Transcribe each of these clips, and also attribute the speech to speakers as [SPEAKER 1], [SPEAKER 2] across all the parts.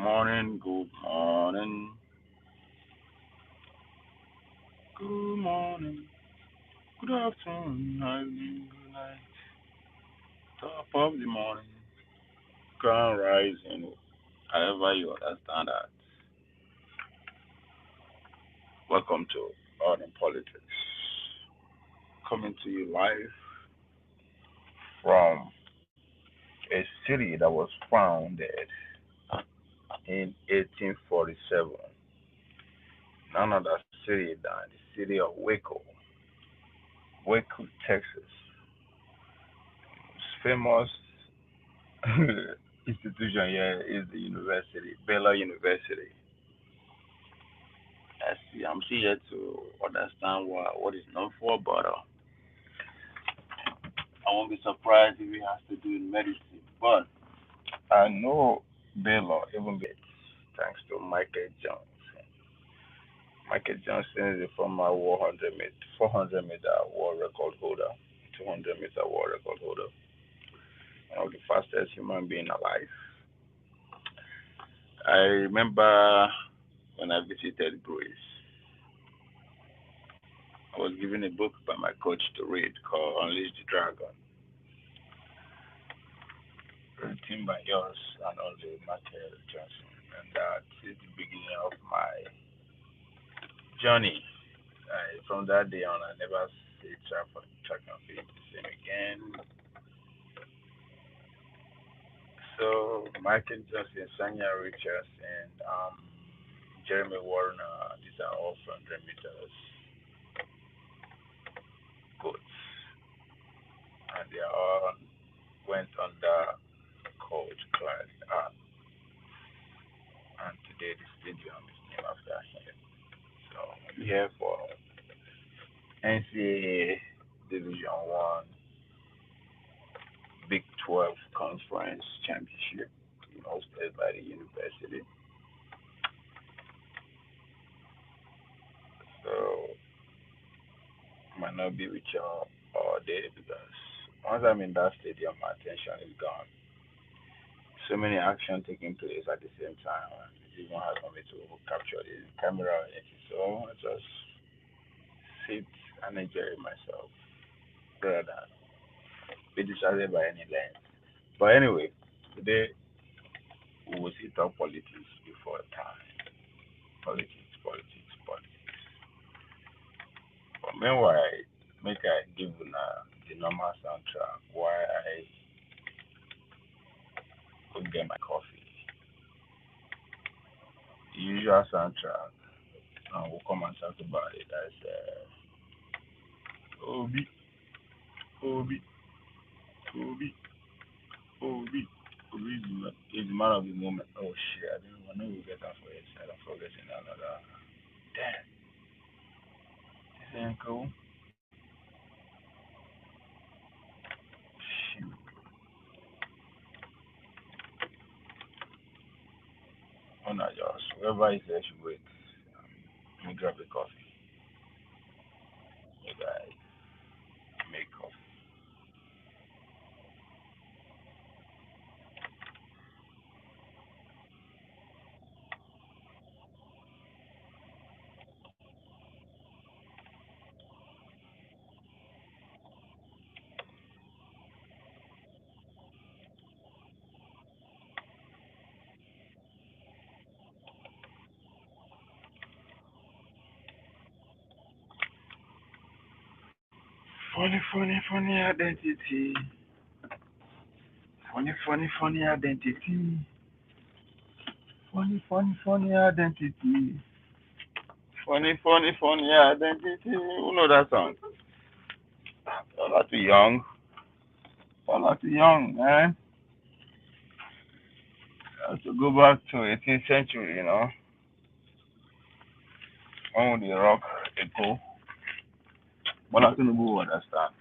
[SPEAKER 1] Morning, good morning, good morning, good afternoon, good evening, good night. Top of the morning, grand rising, however you understand that. Welcome to Art and Politics. Coming to you live from a city that was founded in 1847. None other city than the city of Waco, Texas. Its famous institution here is the university, Baylor University. I'm still here to understand what it's known for, but I won't be surprised if it has to do with medicine. But I know Baylor even gets thanks to Michael Johnson. Michael Johnson is a former 400 meter world record holder, 200-meter world record holder, one of the fastest human being alive. I remember when I visited Greece, I was given a book by my coach to read called Unleash the Dragon, written by yours and only Michael Johnson. And that is the beginning of my journey. From that day on, I never see track and field the same again. So, Michael Johnson, Sanya Richards, and Jeremy Warner, these are all 100 meters goats. And they all went under coach Clyde Art. And today the stadium is named after him. So, I'm here for NCAA Division One Big 12 Conference Championship, hosted by the university. So I might not be with y'all all day because once I'm in that stadium, my attention is gone. So many action taking place at the same time, and it's even hard for me to capture the camera or anything. So I just sit and enjoy myself rather than be distracted by any lens. But anyway, today we will see talk politics before time. Politics, politics, politics. But meanwhile, make I give una the normal soundtrack while I go get my coffee. The usual soundtrack, and we'll come and talk about it. That's Obi, Obi, Obi, Obi. Obi is the man of the moment. Oh shit, I didn't I know we get that for it. I don't forget another. Damn, this ain't cool. Shoot. Oh no, just whoever is there should wait. Let me grab the coffee. You guys make coffee. Funny identity. Funny identity. Funny identity. Funny identity. Who know that song? Y'all not too young. Y'all not too young, man. I have to go back to 18th century, when the rock echo. But I Tinubu understand.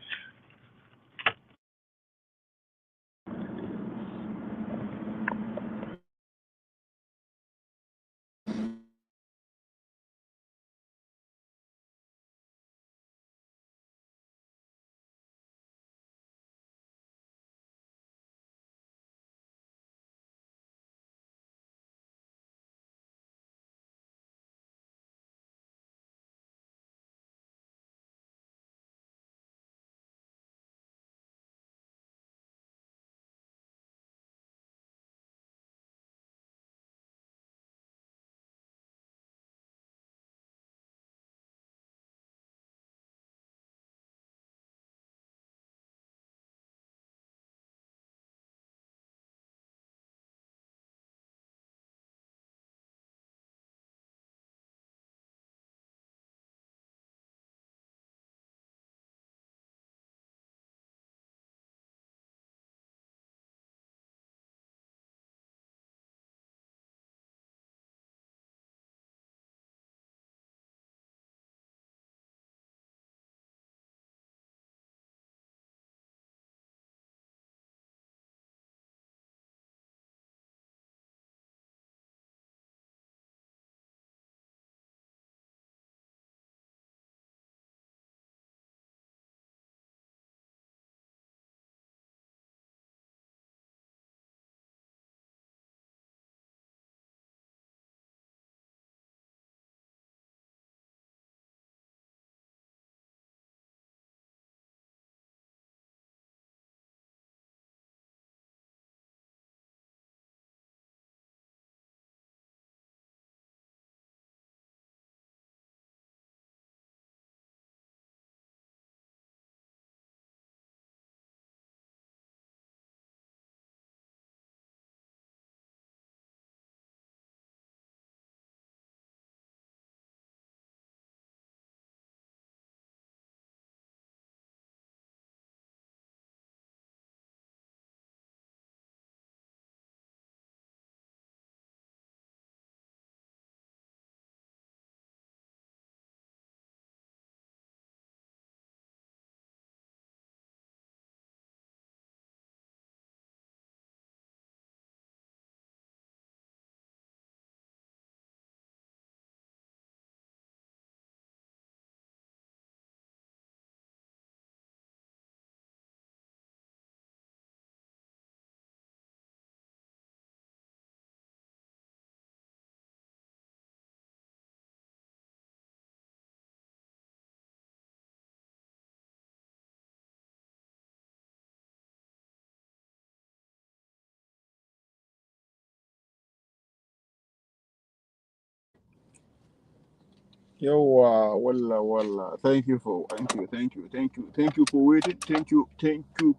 [SPEAKER 2] Yo, thank you for waiting. Thank you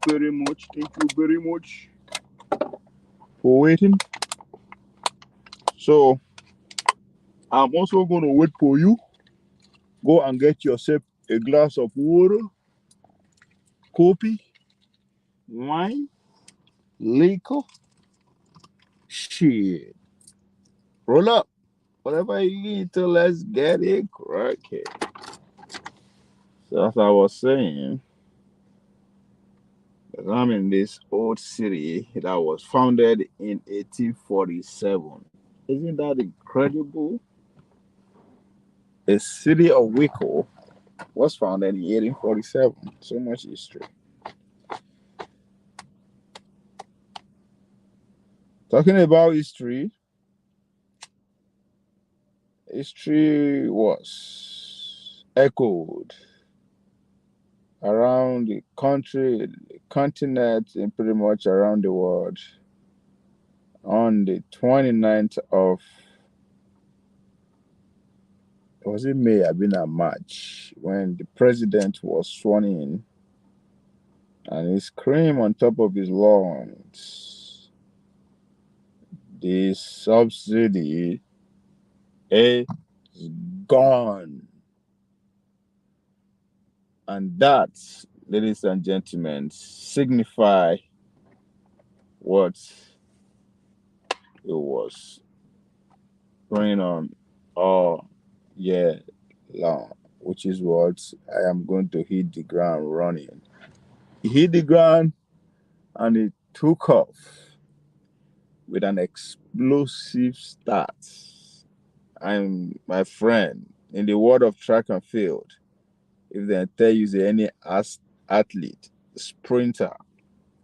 [SPEAKER 2] very much. Thank you very much for waiting. So, I'm also going to wait for you. Go and get yourself a glass of water, coffee, wine, liquor, shit. Roll up. Whatever you need to, let's get it cracking. So, as I was saying, I'm in this old city that was founded in 1847. Isn't that incredible? The city of Wicklow was founded in 1847. So much history. Talking about history, history was echoed around the country, the continent, and pretty much around the world on the 29th of, was it May? I've been at March when the president was sworn in and he screamed on top of his lungs, the subsidy is gone. And that, ladies and gentlemen, signify what it was going on all year long, which is what I am going to hit the ground running. He hit the ground and it took off with an explosive start. I'm my friend in the world of track and field. If they tell you say any athlete, sprinter,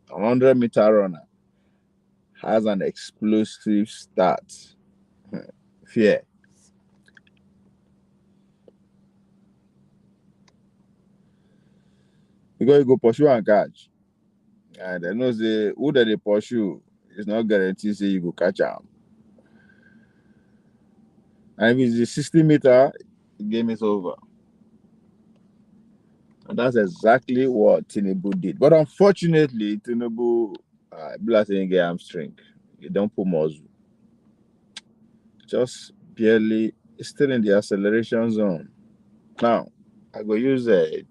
[SPEAKER 2] 100-meter runner has an explosive start, fear. Because you go pursue and catch. And I know say who that they pursue is not guaranteed say you go catch them. And if it's the 60-meter, the game is over. And that's exactly what Tinubu did. But unfortunately, Tinubu, blast didn't get hamstring. You don't put muscle. Just barely still in the acceleration zone. Now, I go use a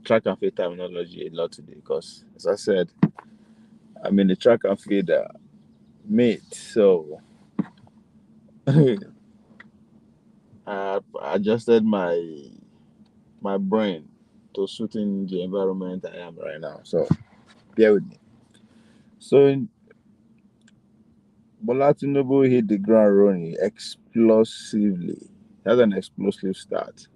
[SPEAKER 2] track and field terminology a lot today because, as I said, I'm in the track and field mate. So I adjusted my brain to suiting the environment I am right now. So bear with me. So Bola Tinubu hit the ground running explosively. He had an explosive start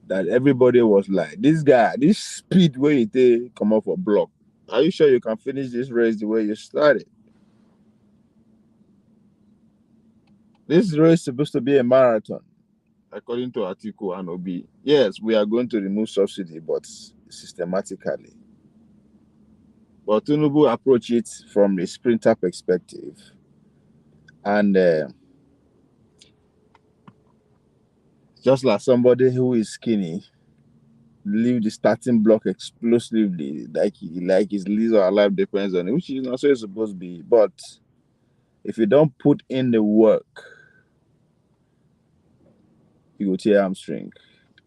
[SPEAKER 2] that everybody was like, this guy, this speed where he take come off a block. Are you sure you can finish this race the way you started? This race is supposed to be a marathon, according to Atiku and Obi. Yes, we are going to remove subsidy, but systematically. But Tinubu approach it from a sprinter perspective, and just like somebody who is skinny, leave the starting block explosively, like his lease or life depends on it, which is not so it's supposed to be. But if you don't put in the work, you will tear hamstring.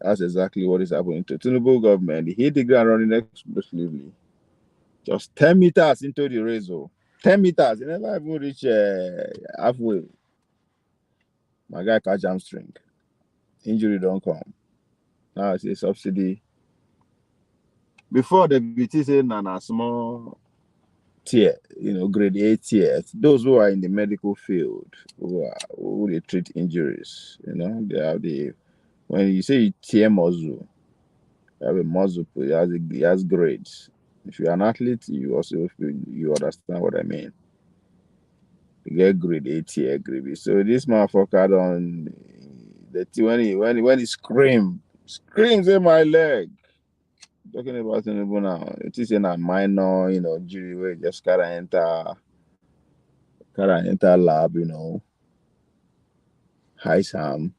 [SPEAKER 2] That's exactly what is happening to Tinubu government. He hit the ground running explosively. Just 10 meters into the race, oh. 10 meters. He never even reach halfway. My guy catch hamstring. Injury don't come. Now it's a subsidy. Before the BT say na small tier, grade A tier. Those who are in the medical field, who they treat injuries, they have the when you say you tear muscle, you have a muscle, it has grades. If you're an athlete, you understand what I mean. You get grade A tier, grade B. So this motherfucker on when he screams in my leg. Talking about Tinubu now, it is in a minor, injury where you just gotta enter lab, high Sam.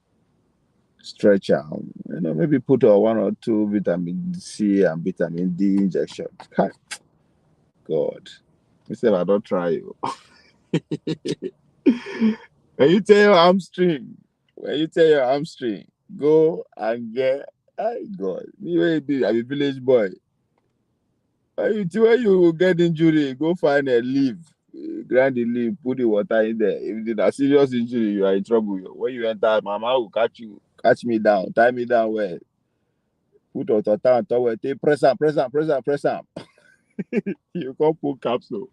[SPEAKER 2] stretch am, maybe put one or two vitamin C and vitamin D injection. God, instead I don't try you. When you tell your hamstring, go and get. I God, me wey be I be village boy. When you get injury, go find a leaf, grind the leaf, put the water in there. If it's a serious injury, you are in trouble. When you enter, mama will catch me down, tie me down well, put water on towel, take press am. You can't put capsule.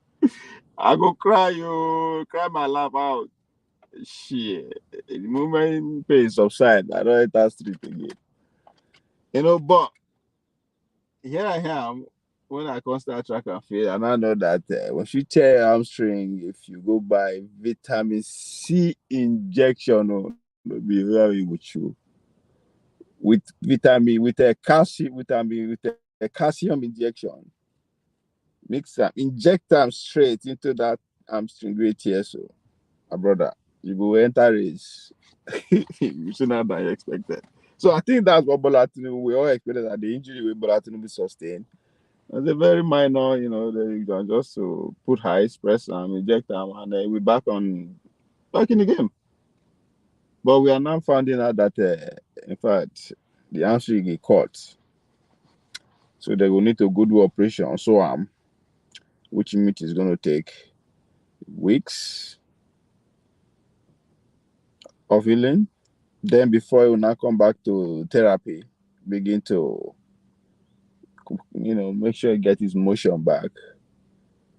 [SPEAKER 2] I go cry, you cry my laugh out. Shit. The moment pain subside, I don't enter street again. But here I am when I come start track and field, and I know that when you tear your hamstring, if you go buy vitamin C injection, no be very with you. With vitamin, with a calcium, vitamin, with a calcium injection, mix them, inject them straight into that hamstring great here. So, my brother, you go enter race sooner than you expected. So I think that's what Bola Tinubu, we all expected that the injury with Bola Tinubu sustained. It's a very minor, they just to put ice, press them, inject them, and then we're back in the game. But we are now finding out that, in fact, the hamstring is caught. So they will need to go do operation. So which means is going to take weeks of healing. Then before he will now come back to therapy, begin to, make sure he get his motion back.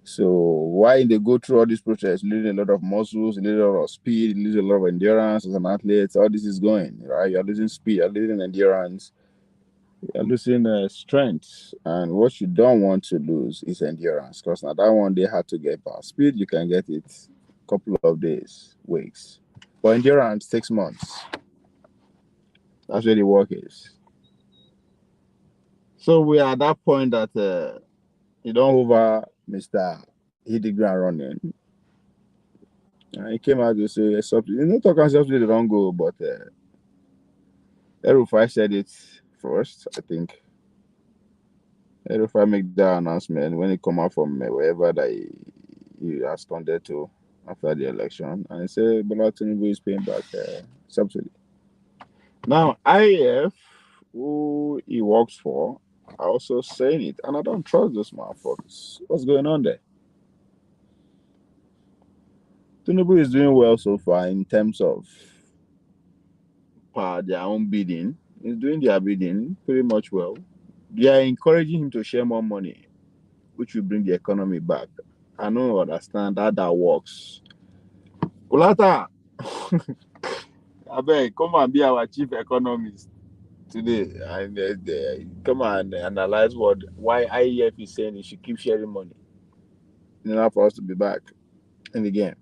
[SPEAKER 2] So why they go through all this process, losing a lot of muscles, losing a lot of speed, losing a lot of endurance as an athlete, all this is going, right? You're losing speed, you're losing endurance, you're losing strength. And what you don't want to lose is endurance, because now that one they had to get past. Speed, you can get it a couple of days, weeks. But endurance takes months. That's where the work is. So we are at that point that you don't over Mr. Hit the ground running. He came out to say subsidy. Talking subsidy they don't go, but Erufai said it first. I think Erufai make that announcement when he come out from wherever that he responded to after the election, and he said Bola Tinubu is paying back subsidy. Now IAF, who he works for, are also saying it, and I don't trust this motherfuckers. What's going on there? Tinubu is doing well so far in terms of their own bidding. He's doing their bidding pretty much well. They are encouraging him to share more money, which will bring the economy back. I don't understand how that works. Kulata, I beg, come and be our chief economist today and come and analyze why IEF is saying he should keep sharing money in order for us to be back in the game.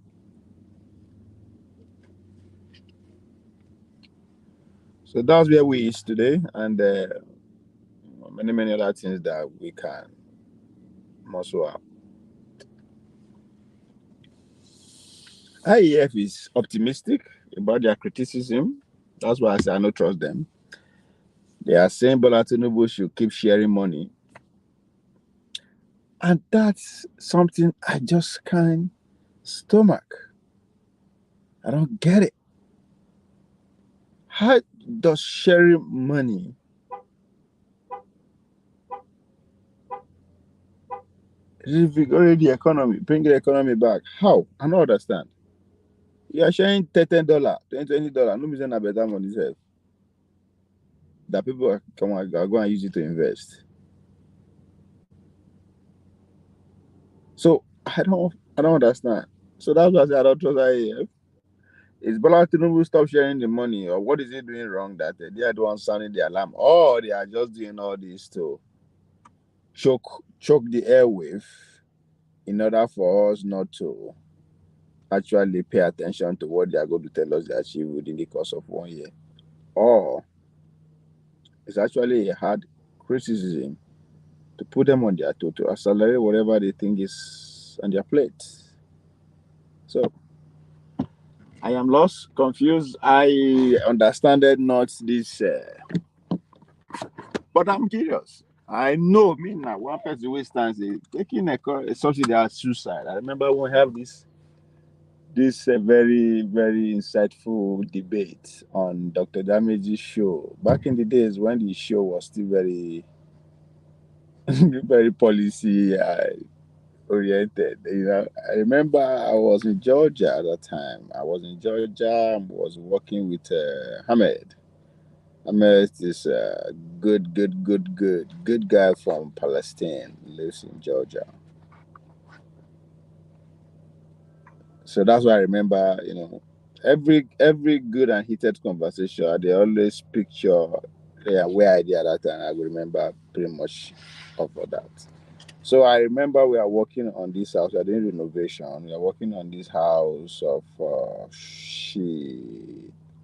[SPEAKER 2] So that's where we is today, and many other things that we can muscle up. IEF is optimistic about their criticism. That's why I say I don't trust them. They are saying Bola Tinubu should keep sharing money. And that's something I just can't stomach. I don't get it. How does sharing money revigorate the economy, bring the economy back? How? I don't understand. You are sharing $10, $20. No reason a better money self. That people are go and use it to invest. So I don't understand. So that's why I say I don't trust IAF. Is Bola Tinubu stop sharing the money, or what is he doing wrong that they are the ones sounding the alarm, or they are just doing all this to choke the airwave in order for us not to actually pay attention to what they are going to tell us they achieve within the course of 1 year, or it's actually a hard criticism to put them on their toe to accelerate whatever they think is on their plate. So I am lost, confused. I understanded not this, but I'm curious. I know me now. One person who stands taking a subsidy as suicide. I remember we have this very very insightful debate on Dr. Damage's show back in the days when the show was still very very policy oriented. I remember I was in Georgia at that time. I was in Georgia and was working with Ahmed. Ahmed is a good guy from Palestine. Lives in Georgia. So that's why I remember, every good and heated conversation, they always picture where I did at that time. I will remember pretty much of that. So I remember we are working on this house. We are doing renovation. We are working on this house of she.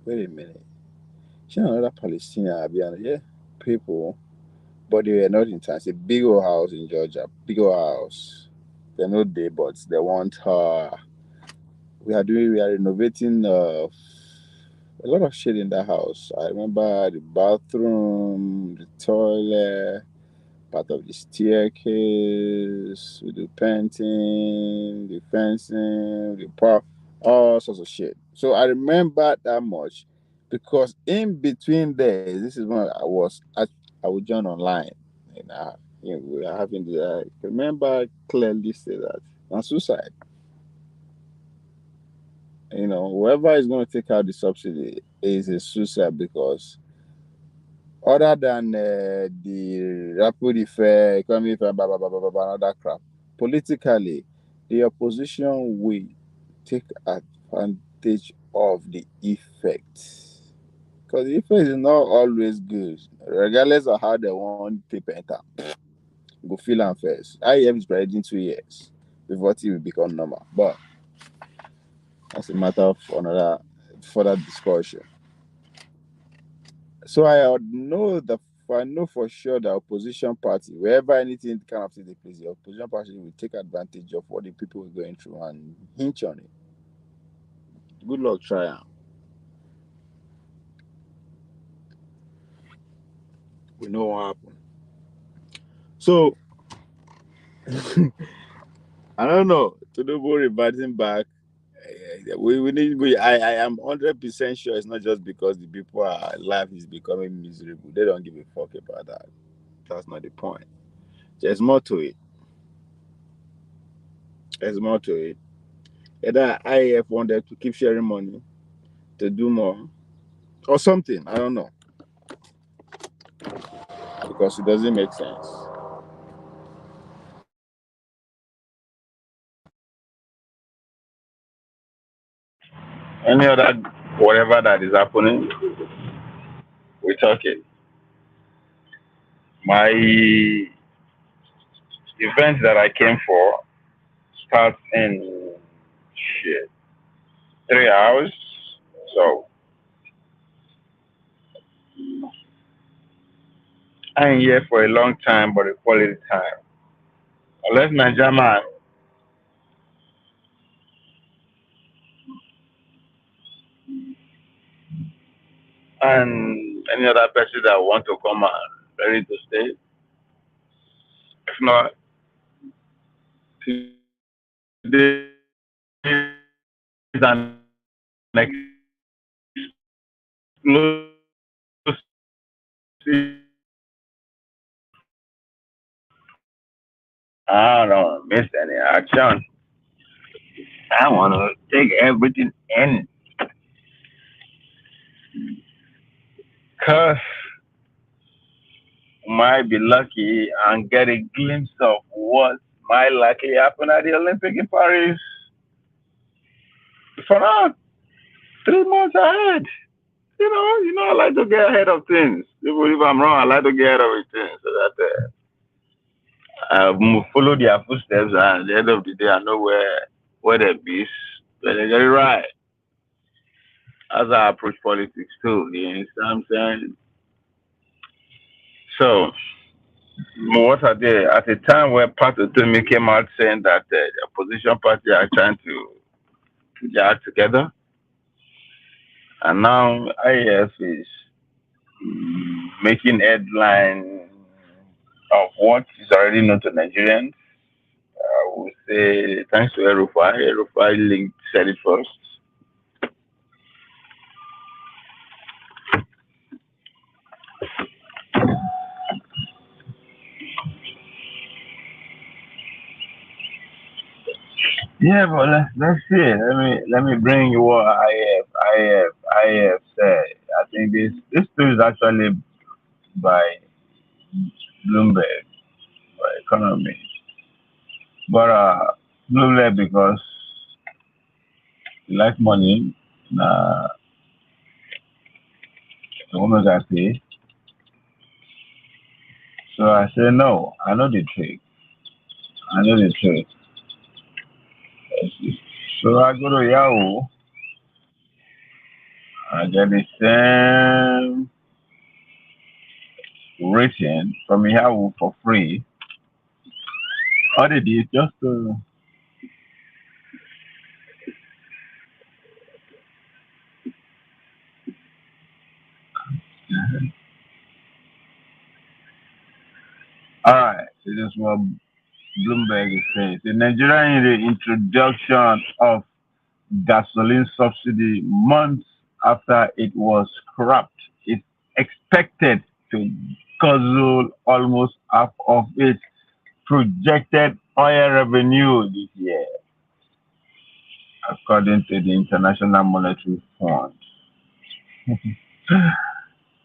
[SPEAKER 2] Wait a minute. She another Palestinian, yeah, people, but they were not in town. It's a big old house in Georgia. Big old house. They're not there, but they want her. We are renovating a lot of shit in that house. I remember the bathroom, the toilet, part of the staircase, with the painting, the fencing, the park, all sorts of shit. So I remember that much because in between there, this is when I would join online. And we are having the. I remember clearly say that on suicide. Whoever is going to take out the subsidy is a suicide because other than the rapid effect, economic effect, blah, blah, blah, blah, blah, blah, and other crap, politically, the opposition will take advantage of the effect. Because the effect is not always good, regardless of how they want people enter. Go feel and first. IEM is spreading 2 years before it will become normal. But that's a matter of another further discussion. So I know for sure the opposition party, wherever anything kind of thing takes place, the opposition party will take advantage of what the people are going through and hinge on it. Good luck, try am. We know what happened. So I don't know. Tinubu reverting back. We need to go. I am 100% sure it's not just because the people are life is becoming miserable. They don't give a fuck about that. That's not the point. There's more to it. There's more to it. Either IF wanted to keep sharing money to do more or something. I don't know because it doesn't make sense.
[SPEAKER 1] Any other whatever that is happening, we talk it. My event that I came for starts in shit 3 hours. So I ain't here for a long time, but a quality time. Unless Niger man and any other person that want to come and ready to stay. If not, today is an explosive. I don't miss any action. I want to take everything in. Cause might be lucky and get a glimpse of what might likely happen at the Olympic in Paris. For now, 3 months ahead. I like to get ahead of things. Even if I'm wrong, I like to get ahead of things so that follow their footsteps. And at the end of the day, I know where they be. But they get it right. As I approach politics too, you understand what I'm saying? So, what are they? At a time where Pat Otomi came out saying that the opposition party are trying to put their act together, And now IF is making headline of what is already known to Nigerians. I would say thanks to Erufai. Erufai linked said it first. Yeah, but let's see. Let me bring you what IF said. I think this story is actually by Bloomberg, by Economy, but Bloomberg because he like money. Uh, the woman got pay. So I say no. I know the trick. I know the trick. So I go to Yahoo. I get the same rating from Yahoo for free. All they did just to all right. This is what Bloomberg is saying. The Nigerian introduction of gasoline subsidy months after it was scrapped is expected to guzzle almost half of its projected oil revenue this year, according to the International Monetary Fund.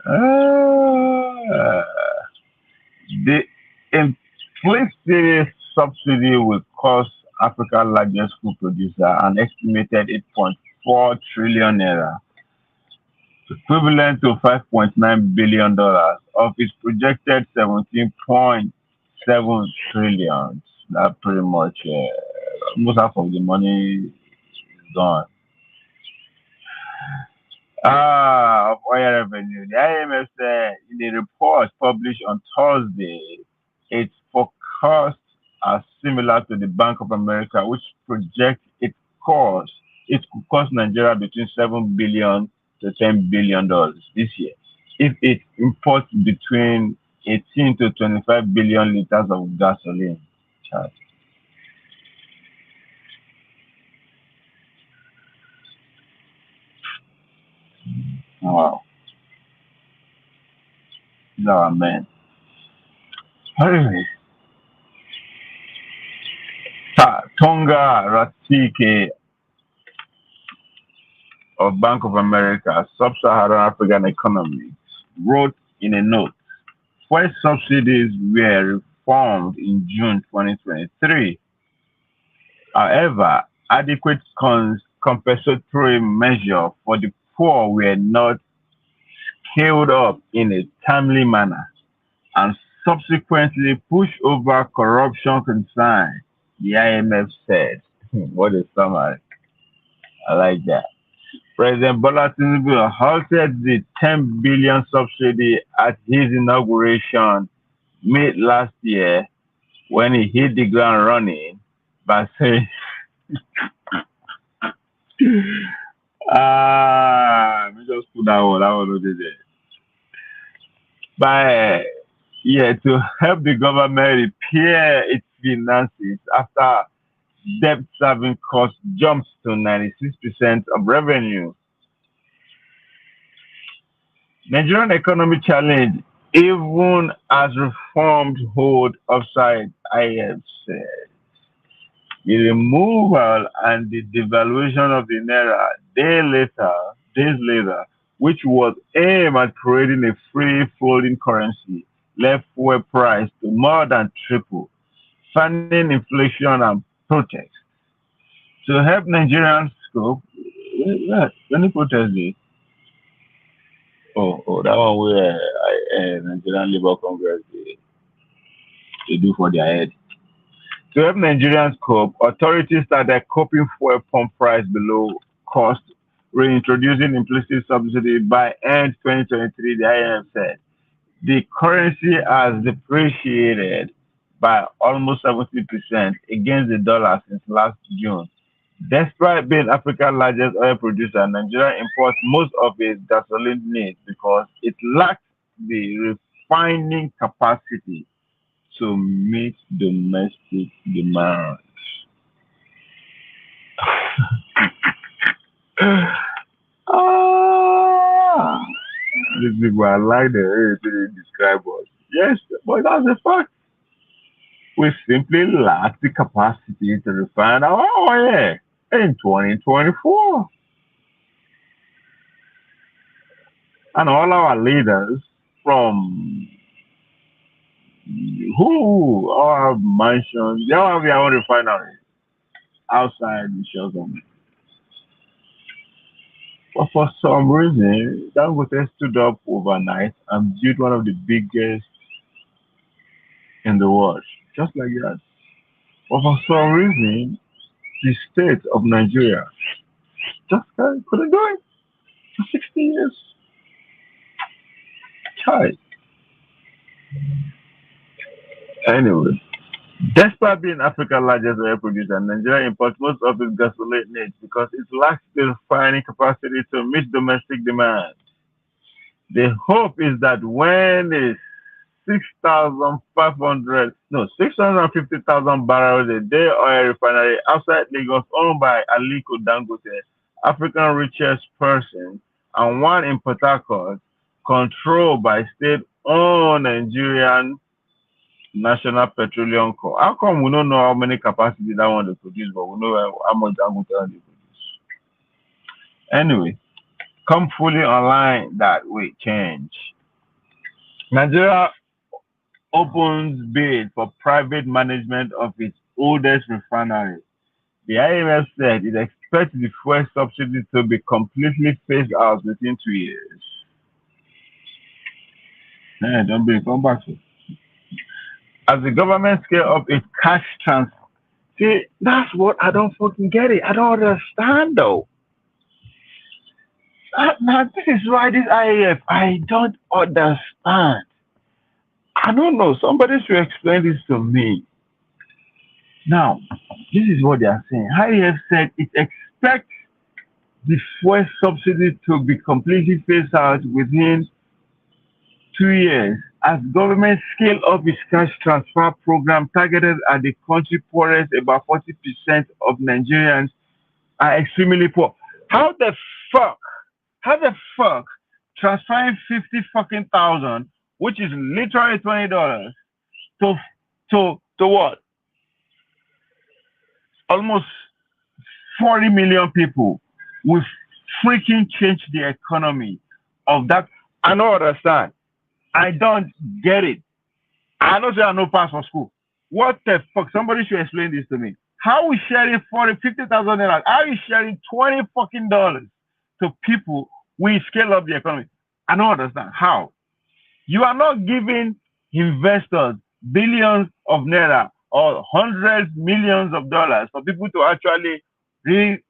[SPEAKER 1] Uh, the implicit subsidy will cost Africa's largest food producer an estimated 8.4 trillion naira, equivalent to $5.9 billion of its projected 17.7 trillion. That pretty much almost half of the money is gone. Of oil revenue. The IMF said in a report published on Thursday, its forecasts are similar to the Bank of America, which projects it could cost Nigeria between $7 billion to $10 billion this year if it imports between 18 to 25 billion liters of gasoline. Chai. Wow, these are our men. Anyway, Tonga Ratike of Bank of America, Sub-Saharan African economy, wrote in a note, fuel subsidies were reformed in June 2023. However, adequate compensatory measures for the poor were not scaled up in a timely manner and subsequently pushed over corruption concerns, the IMF said. What a summary. I like that. President Bola Tinubu halted the 10 billion subsidy at his inauguration mid last year when he hit the ground running by saying, let me just put that one over there. By yeah, to help the government repair its finances after debt serving costs jumped to 96% of revenue. Nigerian economy challenge even as reforms hold upside, IF said. The removal and the devaluation of the naira days later, which was aimed at creating a free floating currency, left fuel price to more than triple, fanning inflation and protests. To help Nigerians cope, any protest this? Oh, that one where Nigerian Labour Congress they do for their head. To help Nigerians cope, authorities started coping fuel pump price below cost, reintroducing implicit subsidy by end 2023, the IMF said. The currency has depreciated by almost 70% against the dollar since last June, Despite being Africa's largest oil producer, Nigeria imports most of its gasoline needs because it lacks the refining capacity to meet domestic demand. Ah, these people are like the way they describe us. Yes, but that's a fact. We simply lack the capacity to refine our oil in 2024. And all our leaders from who all mansions, they all have their own refineries outside the shores of it. But for some reason, Dangote stood up overnight and built one of the biggest in the world, just like that. But for some reason, the state of Nigeria just couldn't do it for 60 years. Child. Anyway, despite being Africa's largest oil producer, Nigeria imports most of its gasoline needs because it lacks the refining capacity to meet domestic demand. The hope is that when a 6,500, no, 650,000 barrels a day oil refinery outside Lagos owned by Aliko Dangote, African richest person, and one in Port Harcourt, controlled by state-owned Nigerian National Petroleum Corp. How come we don't know how many capacity that one they produce, but we know how much Dangote they produce? Anyway, come fully online that way change. Nigeria opens bid for private management of its oldest refinery. The IMF said it expects the fuel subsidy to be completely phased out within 2 years. Don't be come back to. As the government scale up its cash transfer. See, that's what I don't fucking get it. I don't understand though. Now this is why this IAF I don't understand. I don't know. Somebody should explain this to me. Now, this is what they are saying. IAF said it expects the fuel subsidy to be completely phased out within 2 years as government scale up its cash transfer program targeted at the country poorest. About 40% of Nigerians are extremely poor. How the fuck? How the fuck transferring 50 fucking thousand, which is literally $20, to what? Almost 40 million people will freaking change the economy of that. I don't understand. I don't get it. I know say I no pass for school. What the fuck? Somebody should explain this to me. How we sharing 40, 50,000 dollars? How are you sharing 20 fucking dollars to people? We scale up the economy. I don't understand how. You are not giving investors billions of naira or hundreds millions of dollars for people to actually really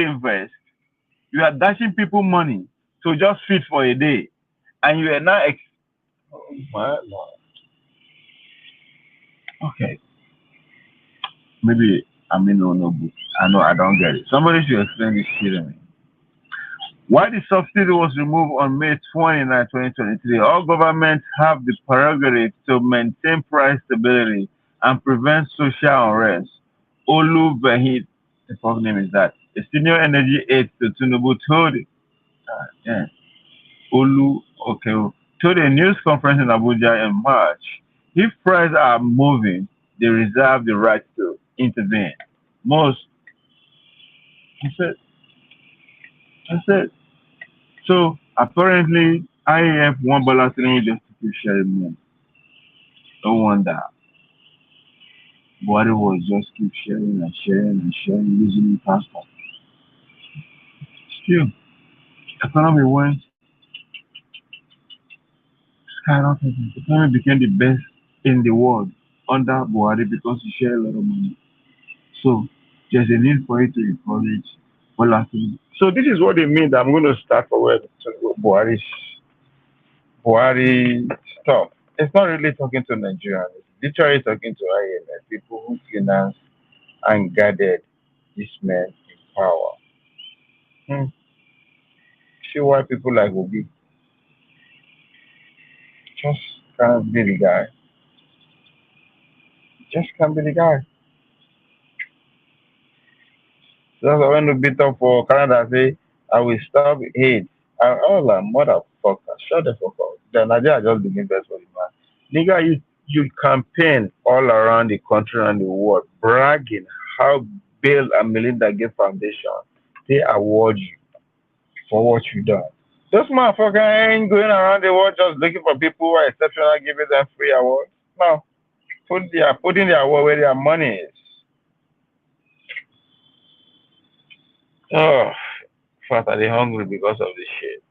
[SPEAKER 1] invest. You are dashing people money to just feed for a day, and you are now. Oh my lord. Okay, maybe I'm in no book. I know I don't get it. Somebody should explain this shit to me. Why the subsidy was removed on May 29, 2023, all governments have the prerogative to maintain price stability and prevent social unrest. Olu Vahid, the fuck name is that? The senior energy aide to Tinubu told it. Yeah. Olu, okay, told a news conference in Abuja in March, if prices are moving, they reserve the right to intervene. Most, he said, I said, so apparently IAF one balance just to keep sharing money. No wonder. Buhari was just keep sharing and sharing and sharing using the passport. Still, economy went skyrocketing. The economy became the best in the world under Buhari because he shared a lot of money. So there's a need for it to encourage volatility. So this is what they mean that I'm going to start for where Buhari stuff. It's not really talking to Nigerians. It's literally talking to IMF, people who finance and guided. this man in power. Hmm. See why people like Obi just can't be the guy. Just can't be the guy. That's why when you beat up for Canada, say, I will stop hate. I was like, motherfucker, shut the fuck up. Then Nigeria just begin best for the man. Nigga, you campaign all around the country and the world, bragging how Bill and Melinda Gates Foundation, they award you for what you done. Those motherfucker ain't going around the world just looking for people who are exceptional, giving them free awards. No, putting their award where their money is. Oh, fat are they hungry because of this shit.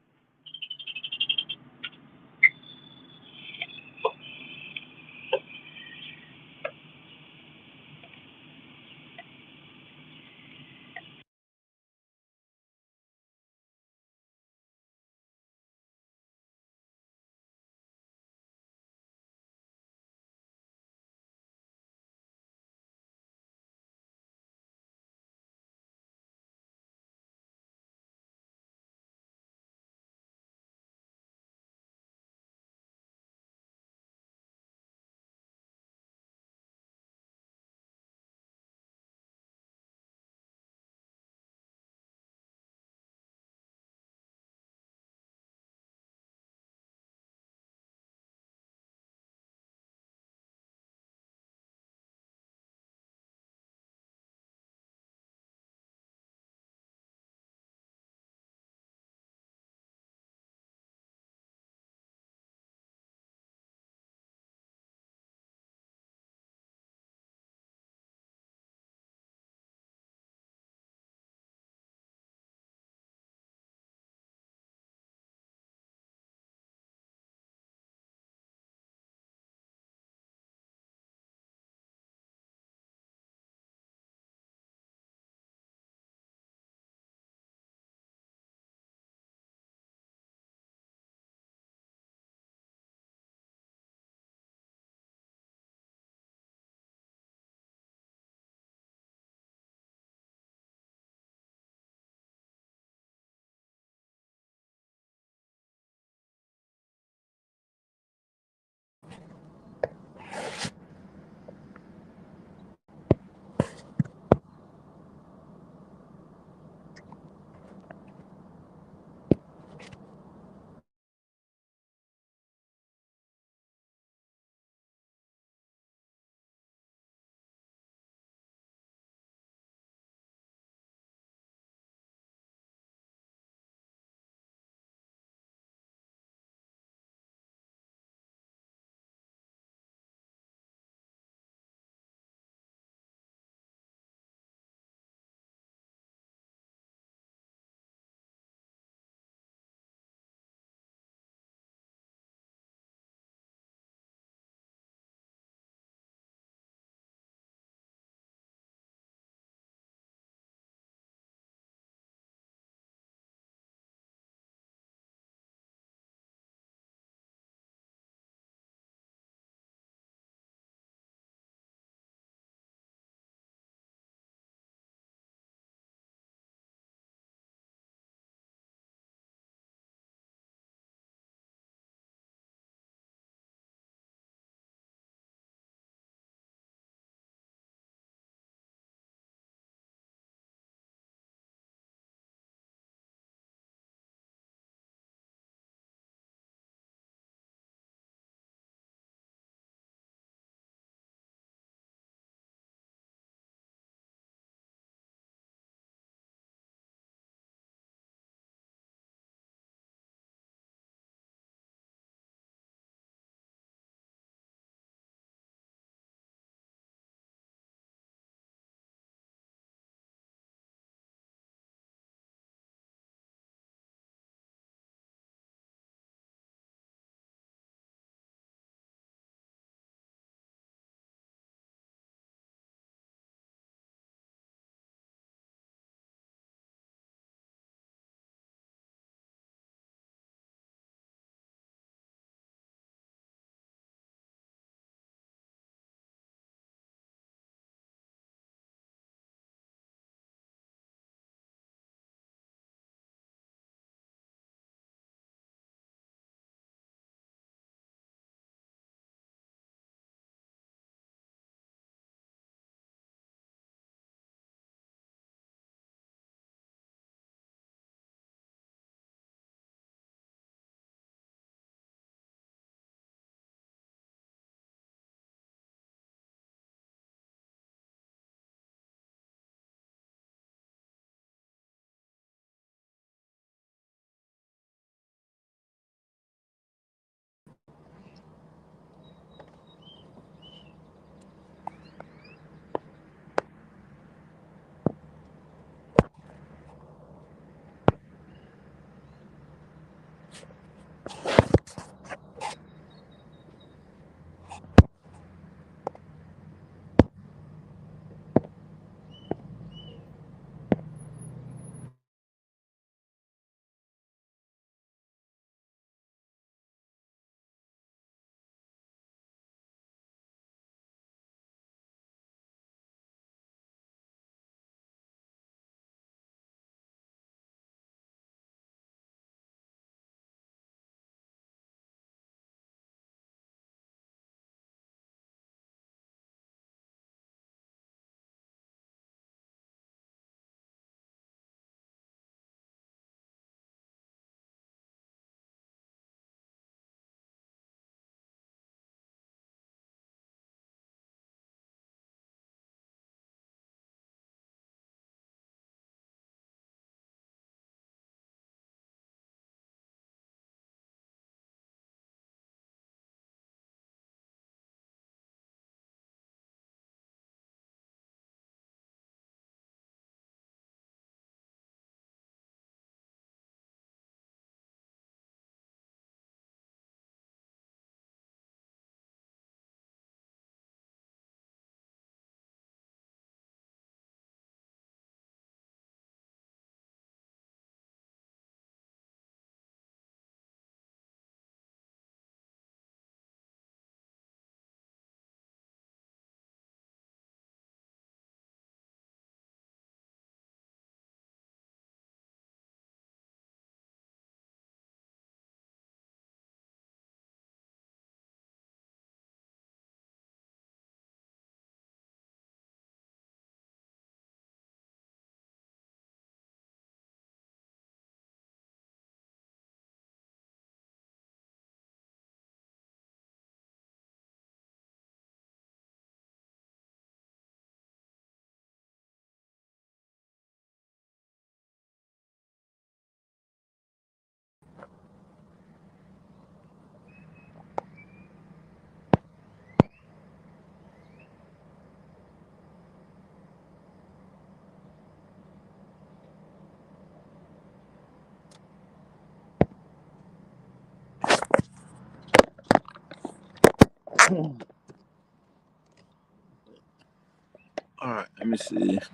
[SPEAKER 2] All right, let me see if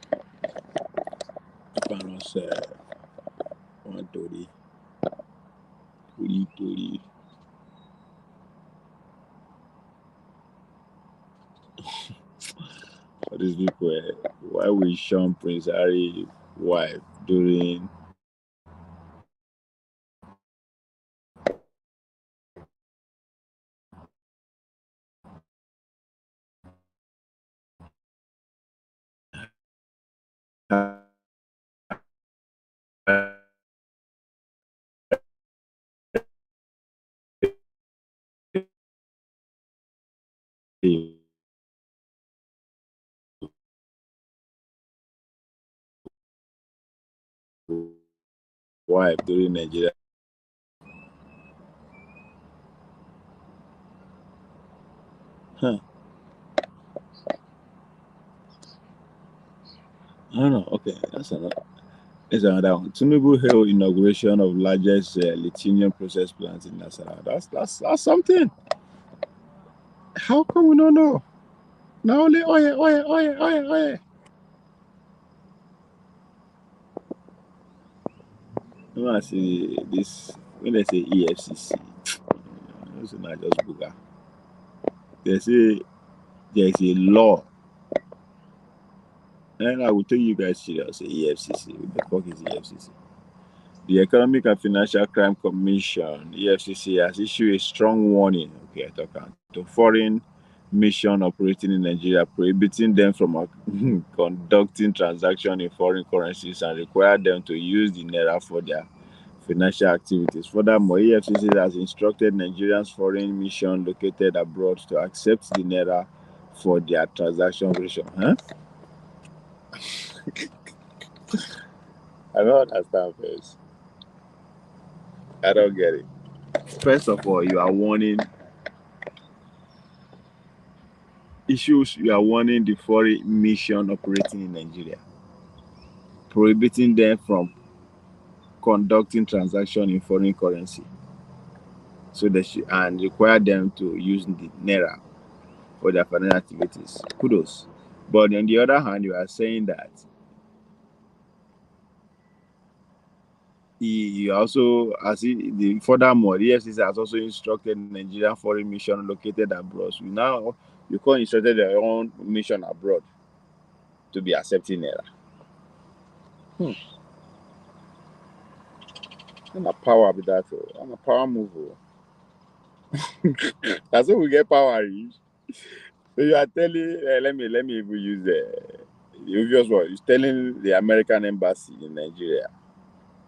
[SPEAKER 2] I don't say 130, 30. For these people, why will Sean Prince Harry wife during wife during Nigeria? Huh. I don't know. Okay, that's another one. Tinubu held inauguration of largest lithium process plant in Nasarawa. That's something. How come we don't know? Now only oil. When I see this, when they say EFCC, it's not just Buga. They say there is a law, and I will tell you guys serious. EFCC. What the fuck is EFCC? The Economic and Financial Crime Commission (EFCC) has issued a strong warning. Okay, I talk to foreign mission operating in Nigeria, prohibiting them from conducting transactions in foreign currencies and require them to use the naira for their financial activities. Furthermore, EFCC has instructed Nigerians foreign mission located abroad to accept the naira for their transaction operation. Huh? I don't understand first. I don't get it. First of all, you are warning issues. You are warning the foreign mission operating in Nigeria, prohibiting them from conducting transaction in foreign currency, so they should, and require them to use the naira for their financial activities. Kudos. But on the other hand, you are saying that he also, furthermore, the EFCC has also instructed Nigerian foreign mission located abroad. So now you call instructed their own mission abroad to be accepting naira. I'm a power with that. I'm a power move. That's how we get power. So you are telling, let me even use the obvious word. You're telling the American embassy in Nigeria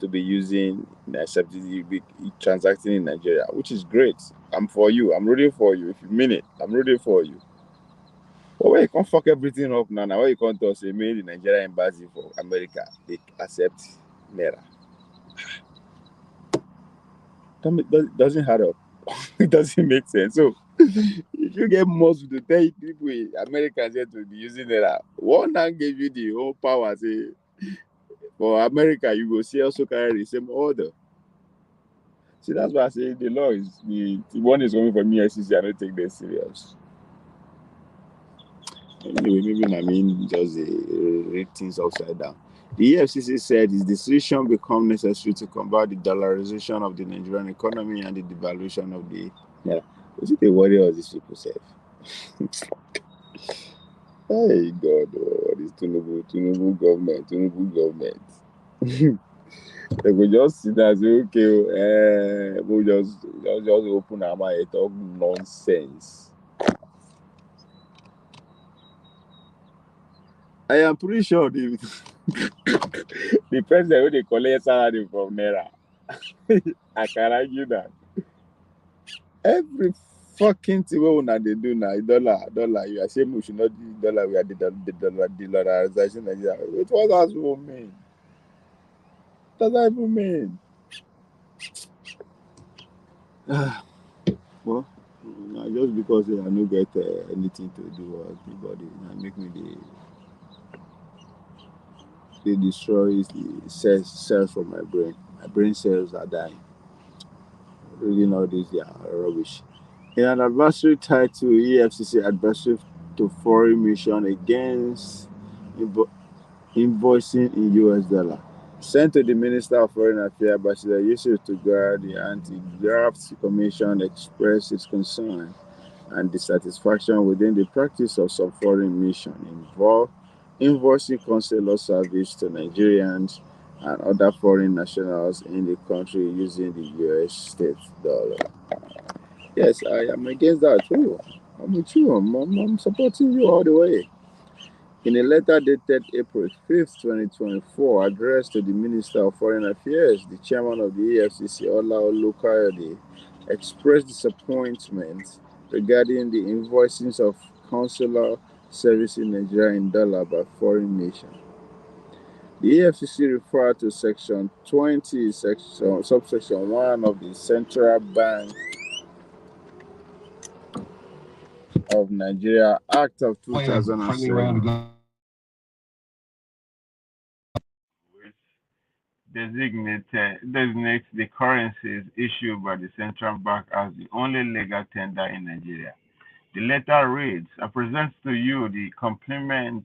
[SPEAKER 2] to be using subsidy, be transacting in Nigeria, which is great. I'm for you. I'm rooting for you. If you mean it, I'm rooting for you. But when you can't fuck everything up now when you can't tell say maybe the Nigerian embassy for America, they accept naira. Doesn't add up. It doesn't make sense. So if you get most to tell people Americans here to be using naira, one now gave you the whole power. Say for America, you go see also carry the same order. See, that's why I say the law is the one is coming from EFCC. I don't take them serious. Anyway, maybe I mean just read things upside down. The EFCC said its decision become necessary to combat the dollarization of the Nigerian economy and the devaluation of the naira. Is it a worry of these people say? Hey God, what is Tinubu government. They could just sit there and say, okay, we'll just open our mouth and talk nonsense. I am pretty sure the president when they collect salary from Naira, I can argue that every fucking thing we una they do now, dollar. You are saying we should not use dollar. We are the dollarization Nigeria. What does that even mean? What does that even mean? Well, just because I no get anything to do with anybody, make me they destroy the cells from my brain. My brain cells are dying. Reading all this, yeah, rubbish. In an advisory tied to EFCC advisory to foreign mission against invo- invoicing in US dollar. Sent to the Minister of Foreign Affairs, Ambassador Yusuf Tugar, the Anti-Graft Commission expressed its concern and dissatisfaction within the practice of some foreign mission involve invoicing consular service to Nigerians and other foreign nationals in the country using the US state dollar. Yes, I am against that too. I'm with you. I'm supporting you all the way. In a letter dated April 5th, 2024, addressed to the Minister of Foreign Affairs, the chairman of the EFCC, Ola Olukayode, expressed disappointment regarding the invoicing of consular service in Nigeria in dollar by foreign nations. The EFCC referred to Section 20, subsection 1 of the Central Bank of Nigeria Act of 2007.
[SPEAKER 1] which designates the currencies issued by the central bank as the only legal tender in Nigeria. The letter reads, I present to you the complement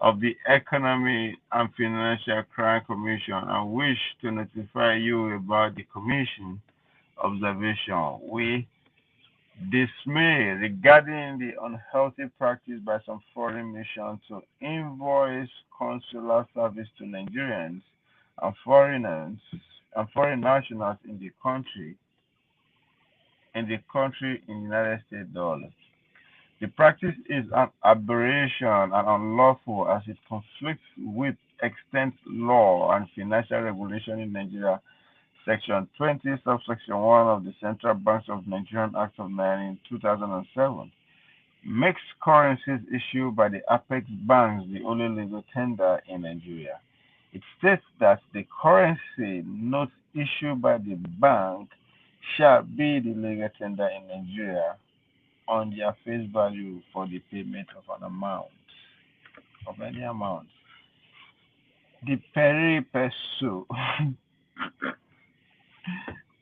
[SPEAKER 1] of the Economic and Financial Crime Commission and wish to notify you about the Commission observation. We dismay regarding the unhealthy practice by some foreign nations to invoice consular service to Nigerians and foreigners and foreign nationals in United States dollars. The practice is an aberration and unlawful as it conflicts with extant law and financial regulation in Nigeria, Section 20, subsection 1 of the Central Banks of Nigerian Act of 2007 makes currencies issued by the apex banks the only legal tender in Nigeria. It states that the currency notes issued by the bank shall be the legal tender in Nigeria on their face value for the payment of any amount. The peri peso,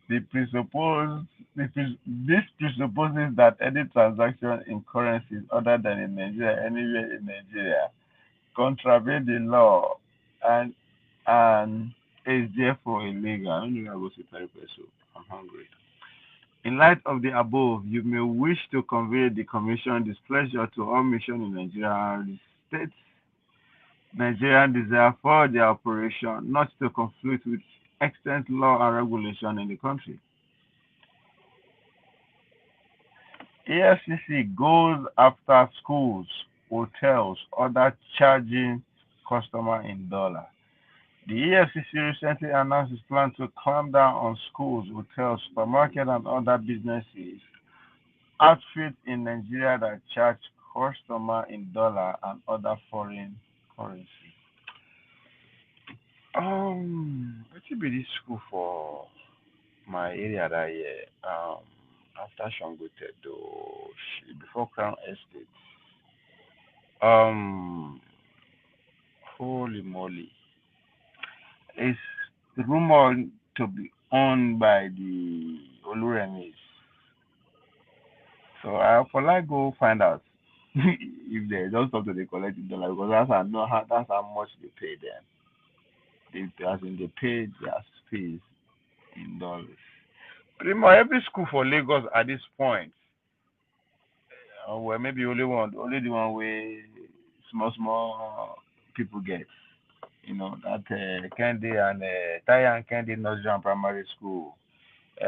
[SPEAKER 1] the presuppose this presupposes that any transaction in currencies other than in Nigeria anywhere in Nigeria contravene the law and and is therefore illegal. I don't know how to say peri peso. I'm hungry. In light of the above, you may wish to convey the Commission displeasure to all missions in Nigeria and state Nigerian desire for their operation not to conflict with extant law and regulation in the country. AFCC goes after schools, hotels, other charging customer in dollar. The EFCC recently announced its plan to clamp down on schools, hotels, supermarkets, and other businesses outfits in Nigeria that charge customer in dollar and other foreign currency. What should be this school for my area that year? After Shangote, though, before Crown Estate. Um, Holy moly! It's rumored to be owned by the Oluremis. So I for like go find out if they just something they collect in dollar because that's how much they pay them. As in they pay their fees in dollars. Pretty much every school for Lagos at this point, well maybe only the one where small people get. You know that Candy and Taya and Candy Nursery and Primary School, uh,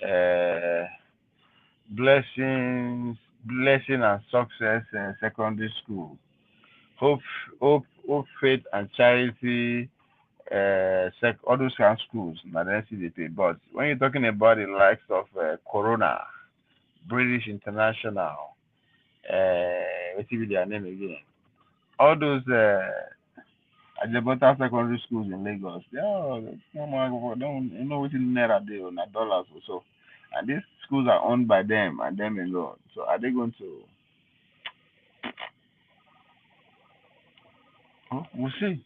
[SPEAKER 1] uh, Blessing and Success Secondary School, Hope, Hope, Faith and Charity, all those kind of schools. Now then see they pay. But when you're talking about the likes of Corona, British International, what will be their name again? All those Ajabota secondary schools in Lagos, they are don't you know what in naira they on dollars or so. And these schools are owned by them and them alone. So are they going to we'll see.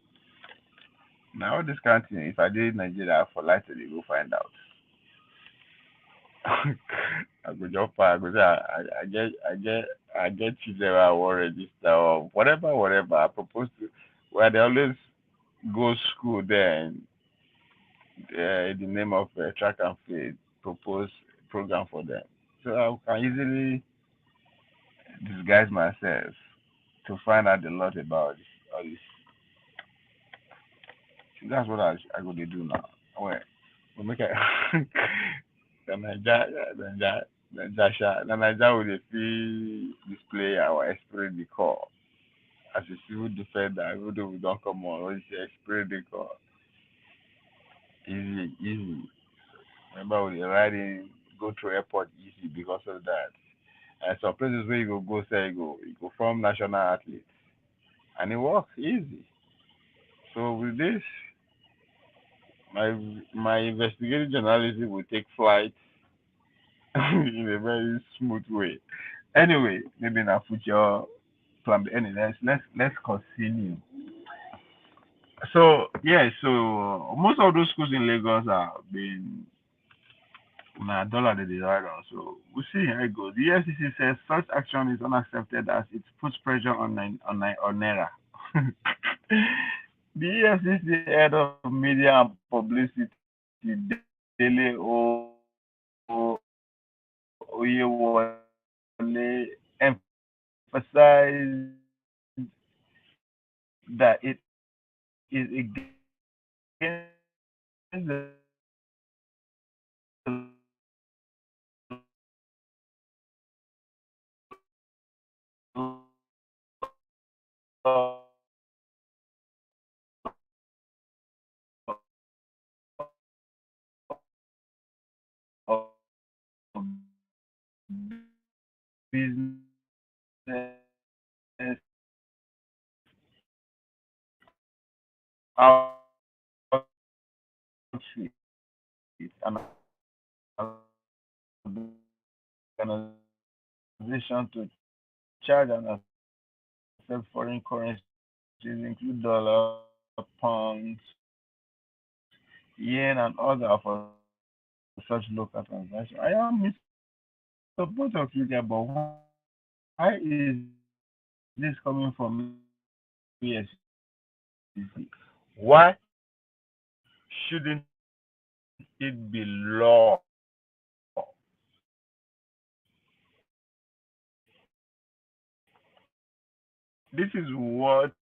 [SPEAKER 1] Now all this kind of thing, if I did Nigeria for light they go find out. I go jump I go say I get I get children I will register or whatever, whatever. I propose to where they always go school there and in the name of track and field propose program for them. So I can easily disguise myself to find out a lot about this, all this. So that's what I go to do now. Well, we make it. the Naija, the Naija, the Naija will dey display our spirit decor as a civil defender. Even though we don't come on, we say spirit decor easy, easy. Remember we dey ride in, go through airport easy because of that. And some places where you go say you go form national athlete, and it works easy. So with this, my investigative journalism will take flight in a very smooth way. Anyway, maybe in a future plan. Anyway, let's continue. So yeah, so most of those schools in Lagos are being na dollar they ride on. So we'll see how it goes. The EFCC says such action is unaccepted as it puts pressure on Naira. The EFCC head of media and publicity, Dele Oyewole, emphasized that it is against the law of business outfit and organization to charge and accept foreign currencies, include dollar, pounds, yen, and other for such local transactions. I am in support of you there, but why is this coming from EFCC? Why shouldn't it be law? This is what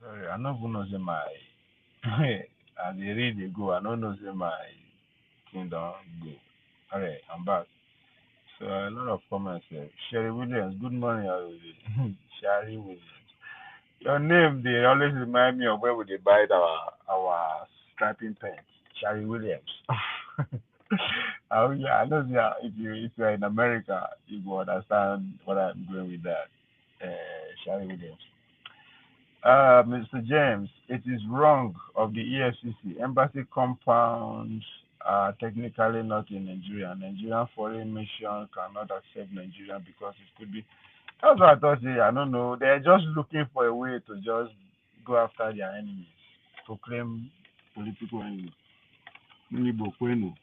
[SPEAKER 1] Sorry, I not even know say my as they read they go. I don't know say my kingdom go. Alright, I'm back. So a lot of comments here. Sherry Williams, good morning, everybody. Sherry Williams. Your name they always remind me of where we dey buy our striping pens. Sherry Williams. Yeah, I know yeah, if you're in America, you will understand what I'm going with that. Sherry Williams. Mr. James, it is wrong of the EFCC. Embassy compounds are technically not in Nigeria. Nigerian foreign mission cannot accept Nigeria because it could be. That's what I thought. I don't know. They're just looking for a way to just go after their enemies, to claim political enemies. Nibo Kwenu.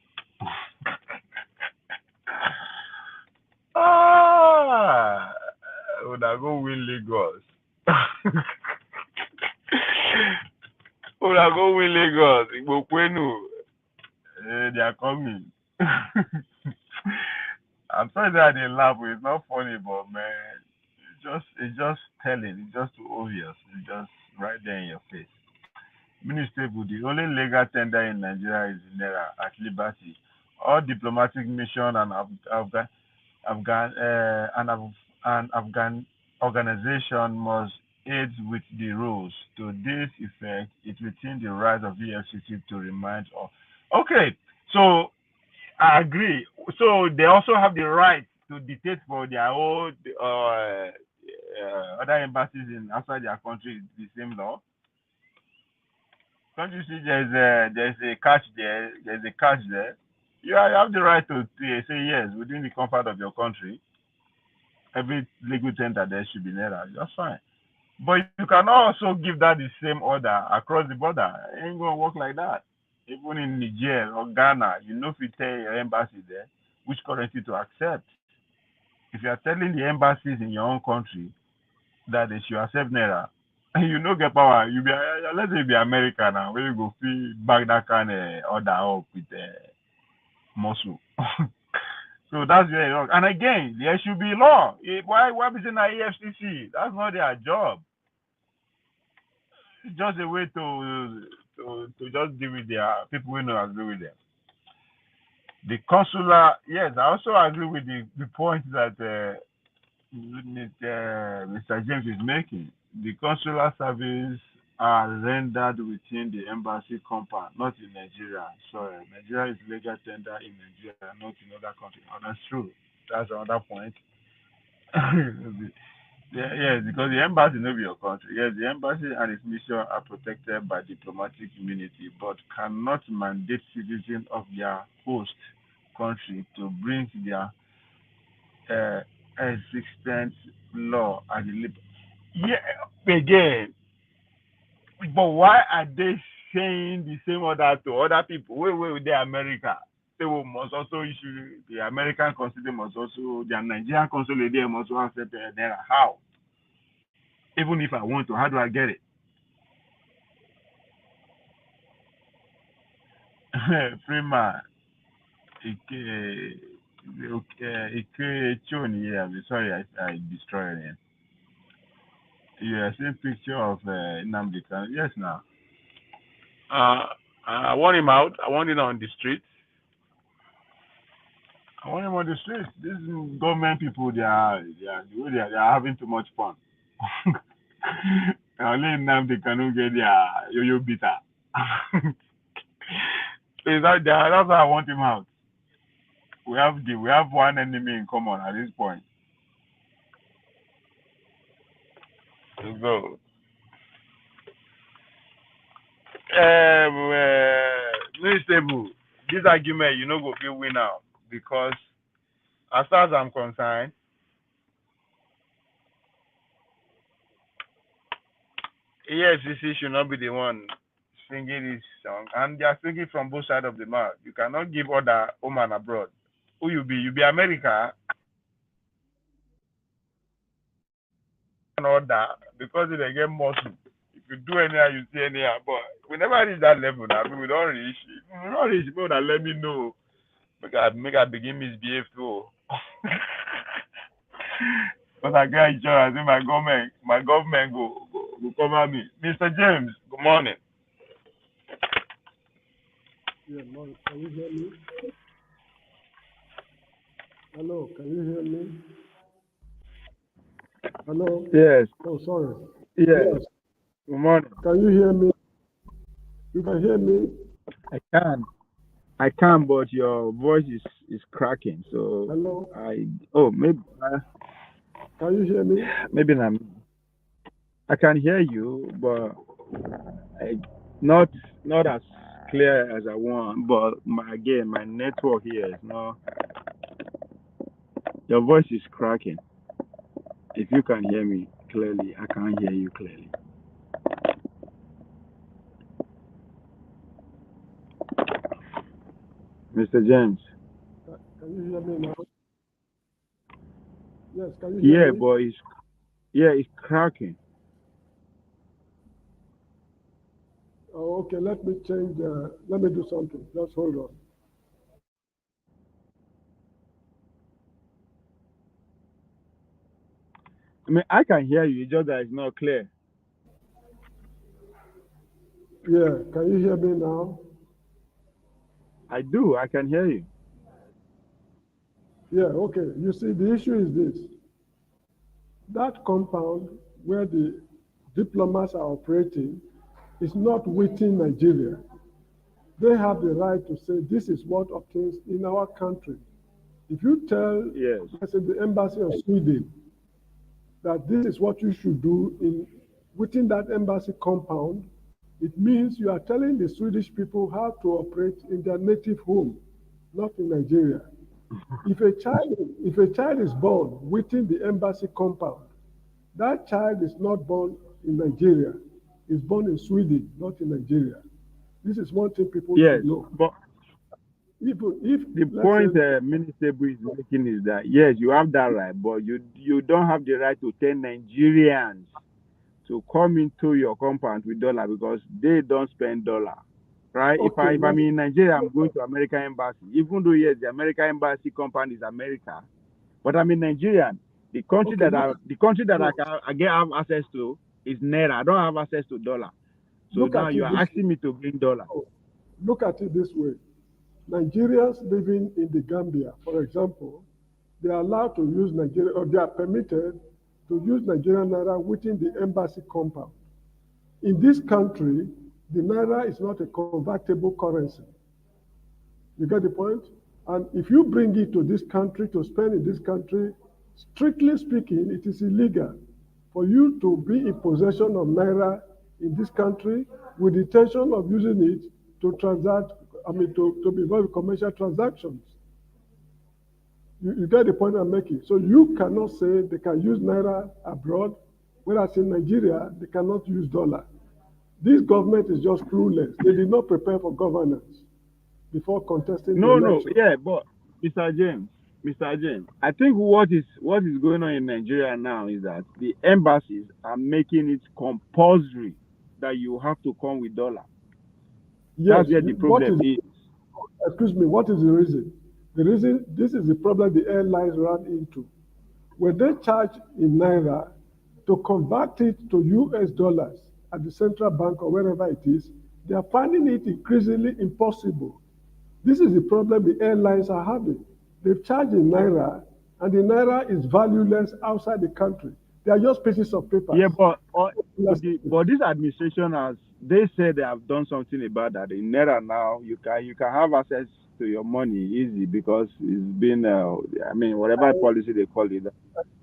[SPEAKER 1] Ah, would I go win Lagos? Would I go win Lagos? Igbo Kwenu. They are coming. I'm sorry that they laugh, but it's not funny, but man, it's just telling. It's just too obvious. It's just right there in your face. Minister, the only legal tender in Nigeria is Naira at Liberty. All diplomatic mission and Afghan organization must aid with the rules. To this effect, it within the right of EFCC to remind of. Okay, so I agree. So they also have the right to dictate for their own other embassies in outside their country the same law. Don't you see there's a catch there? There's a catch there. You have the right to say yes within the comfort of your country. Every legal tender there should be naira. That's fine. But you can also give that the same order across the border. It ain't gonna work like that. Even in Niger or Ghana, you know if you tell your embassy there which currency to accept. If you are telling the embassies in your own country that they should accept naira, you no get power. You be let's say you be America now, where you go feel back that kind of order up with muscle. So that's very wrong. And again, there should be law. Why be saying EFCC? That's not their job. It's just a way to just deal with their people who don't agree with them. The consular, yes, I also agree with the point that Mr. James is making. The consular service are rendered within the embassy compound, not in Nigeria. Sorry, Nigeria is legal tender in Nigeria, not in other countries. Oh, that's true. That's another point. Yeah, yes, because the embassy no be your country. Yes, the embassy and its mission are protected by diplomatic immunity, but cannot mandate citizens of their host country to bring their existent law at the lip. Yeah, again, but why are they saying the same order to other people? Wait, with the America. They must also issue the American consulate must also the Nigerian consulate there must also accept there. How? Even if I want to, how do I get it? Freeman, yeah, I'm sorry, I destroyed it. Yeah, same picture of Nnamdi Kanu. Yes, now. Uh, I want him out. I want him on the streets. I want him on the streets. These government people, they are having too much fun. Only Nnamdi Kanu get their yo-yo bitter. So that's why I want him out. We have one enemy in common at this point. Let's go. Stable. This argument you know go fit win now because as far as I'm concerned, EFCC should not be the one singing this song, and they are speaking from both sides of the mouth. You cannot give order home and abroad. Who you be? You be America, an order because they get muscle. If you do anyhow, you see anyhow. But we never reach that level now. I mean, we don't reach. We don't reach. People that let me know. Make I begin misbehave too. Because I get insurance in my government. My government will cover me. Mr. James, good morning.
[SPEAKER 3] Yeah, Mon, can you hear me? Hello, can you hear me? Hello?
[SPEAKER 1] Yes,
[SPEAKER 3] Oh, sorry.
[SPEAKER 1] yes.
[SPEAKER 3] Yes,
[SPEAKER 1] Good morning.
[SPEAKER 3] can you hear me? You can hear me?
[SPEAKER 1] I can. I can, but your voice is cracking. So
[SPEAKER 3] Hello?
[SPEAKER 1] I oh maybe
[SPEAKER 3] Can you hear me?
[SPEAKER 1] maybe I can hear you, but I not not as clear as I want. But my network here is not. Your voice is cracking. If you can hear me clearly, I can't hear you clearly. Mr. James.
[SPEAKER 3] Can you hear me now? Yes, can you hear
[SPEAKER 1] Yeah,
[SPEAKER 3] me?
[SPEAKER 1] but it's cracking.
[SPEAKER 3] Oh, okay, let me change, let me do something. Just hold on.
[SPEAKER 1] I mean, I can hear you. It's just that it's not clear.
[SPEAKER 3] Yeah, can you hear me now?
[SPEAKER 1] I do. I can hear you.
[SPEAKER 3] Yeah, okay. You see, the issue is this. That compound where the diplomats are operating is not within Nigeria. They have the right to say this is what obtains in our country. If you tell,
[SPEAKER 1] Yes.
[SPEAKER 3] let's say, the embassy of Sweden that this is what you should do in within that embassy compound, it means you are telling the Swedish people how to operate in their native home, not in Nigeria. If a child is born within the embassy compound, that child is not born in Nigeria. Is born in Sweden, not in Nigeria. This is one thing people
[SPEAKER 1] Yes.
[SPEAKER 3] should know.
[SPEAKER 1] But
[SPEAKER 3] Even if,
[SPEAKER 1] the
[SPEAKER 3] let's say,
[SPEAKER 1] point Minister Bu is making is that yes, you have that right, but you don't have the right to tell Nigerians to come into your compound with dollar because they don't spend dollar. Right?
[SPEAKER 3] okay,
[SPEAKER 1] If I'm in Nigeria, I'm going to American embassy. Even though yes, the American embassy compound is America, but I'm in Nigerian.
[SPEAKER 3] okay,
[SPEAKER 1] The country that
[SPEAKER 3] no,
[SPEAKER 1] I get have access to is naira. I don't have access to dollar. So
[SPEAKER 3] look
[SPEAKER 1] now
[SPEAKER 3] at
[SPEAKER 1] you
[SPEAKER 3] it
[SPEAKER 1] are
[SPEAKER 3] this way.
[SPEAKER 1] asking me to bring dollar.
[SPEAKER 3] Oh, look at it this way. Nigerians living in the Gambia, for example, they are allowed to use Nigeria, or they are permitted to use Nigerian naira within the embassy compound. In this country, the naira is not a convertible currency. You get the point? And if you bring it to this country to spend in this country, strictly speaking, it is illegal for you to be in possession of naira in this country with the intention of using it to transact, to be involved in commercial transactions. You get the point I'm making. So you cannot say they can use naira abroad, whereas in Nigeria, they cannot use dollar. This government is just clueless. They did not prepare for governance before contesting the
[SPEAKER 1] No,
[SPEAKER 3] election.
[SPEAKER 1] yeah, but Mr. James, Mr. James, I think what is going on in Nigeria now is that the embassies are making it compulsory that you have to come with dollar. That's
[SPEAKER 3] Yes,
[SPEAKER 1] where the
[SPEAKER 3] what
[SPEAKER 1] problem
[SPEAKER 3] is,
[SPEAKER 1] is.
[SPEAKER 3] excuse me, what is the reason? The reason, this is the problem the airlines ran into. When they charge in naira, to convert it to US dollars at the central bank or wherever it is, they are finding it increasingly impossible. This is the problem the airlines are having. They've charged in naira, and the naira is valueless outside the country. They are just pieces of
[SPEAKER 1] Yeah,
[SPEAKER 3] papers.
[SPEAKER 1] but this administration has they said they have done something about that. In Naira now, you can have access to your money easy because it's been I mean whatever policy they call it.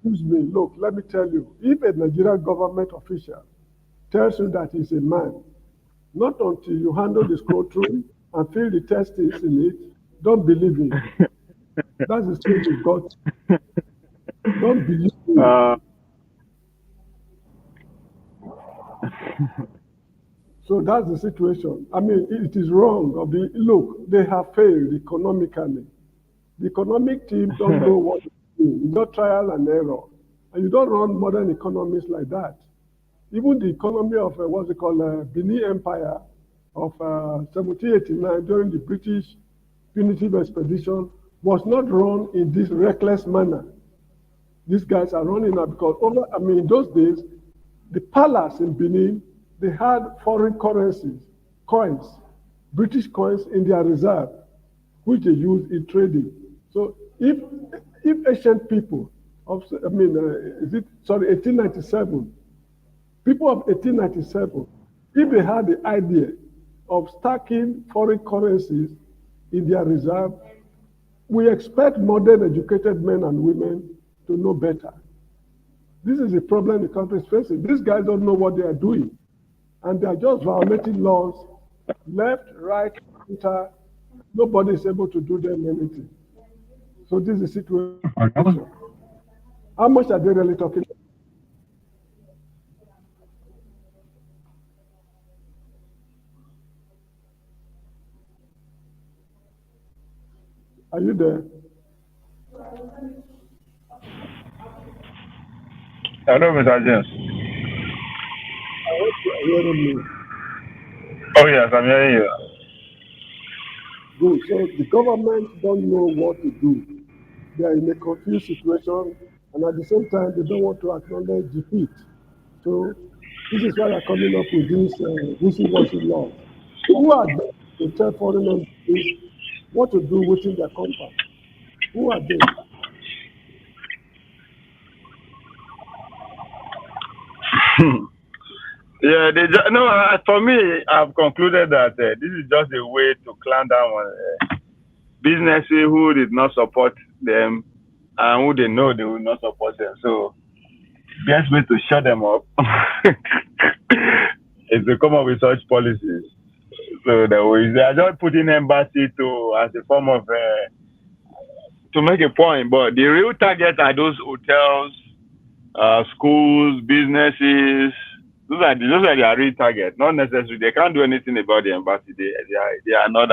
[SPEAKER 3] Excuse me, look, let me tell you, if a Nigerian government official tells you that he's a man, not until you handle the scrotum and feel the testes in it, don't believe him. That's the stage you've got. Don't believe him.
[SPEAKER 1] uh,
[SPEAKER 3] So that's the situation. I mean, it is wrong. Look, they have failed economically. The economic team don't know what to do. It's not trial and error. And you don't run modern economies like that. Even the economy of what's it called, Benin Empire of 1789 during the British punitive expedition was not run in this reckless manner. These guys are running now because in those days, The palace in Benin, they had foreign currencies, coins, British coins in their reserve, which they use in trading. So if ancient people of, is it, sorry, 1897, people of 1897, if they had the idea of stacking foreign currencies in their reserve, we expect modern educated men and women to know better. This is the problem the country is facing. These guys don't know what they are doing, and they are just violating laws left, right, center. Nobody is able to do them anything. So this is the situation. How much are they really talking about? Are you there?
[SPEAKER 1] Hello, Mr. James.
[SPEAKER 3] I hope you are hearing me.
[SPEAKER 1] Oh, yes, I'm hearing you.
[SPEAKER 3] Good. So the government don't know what to do. They are in a confused situation, and at the same time, they don't want to acknowledge defeat. So this is why they're coming up with these wishy-washy laws. Who are they to tell foreign entities what to do within their compound? Who are they?
[SPEAKER 1] Yeah, no. For me, I've concluded that this is just a way to clamp down on businesses who did not support them and who they know they will not support them. So, best way to shut them up is to come up with such policies. So they are just putting embassy to as a form of to make a point, but the real target are those hotels, schools, businesses. Those are their real target. Not necessarily they can't do anything about the embassy. They are not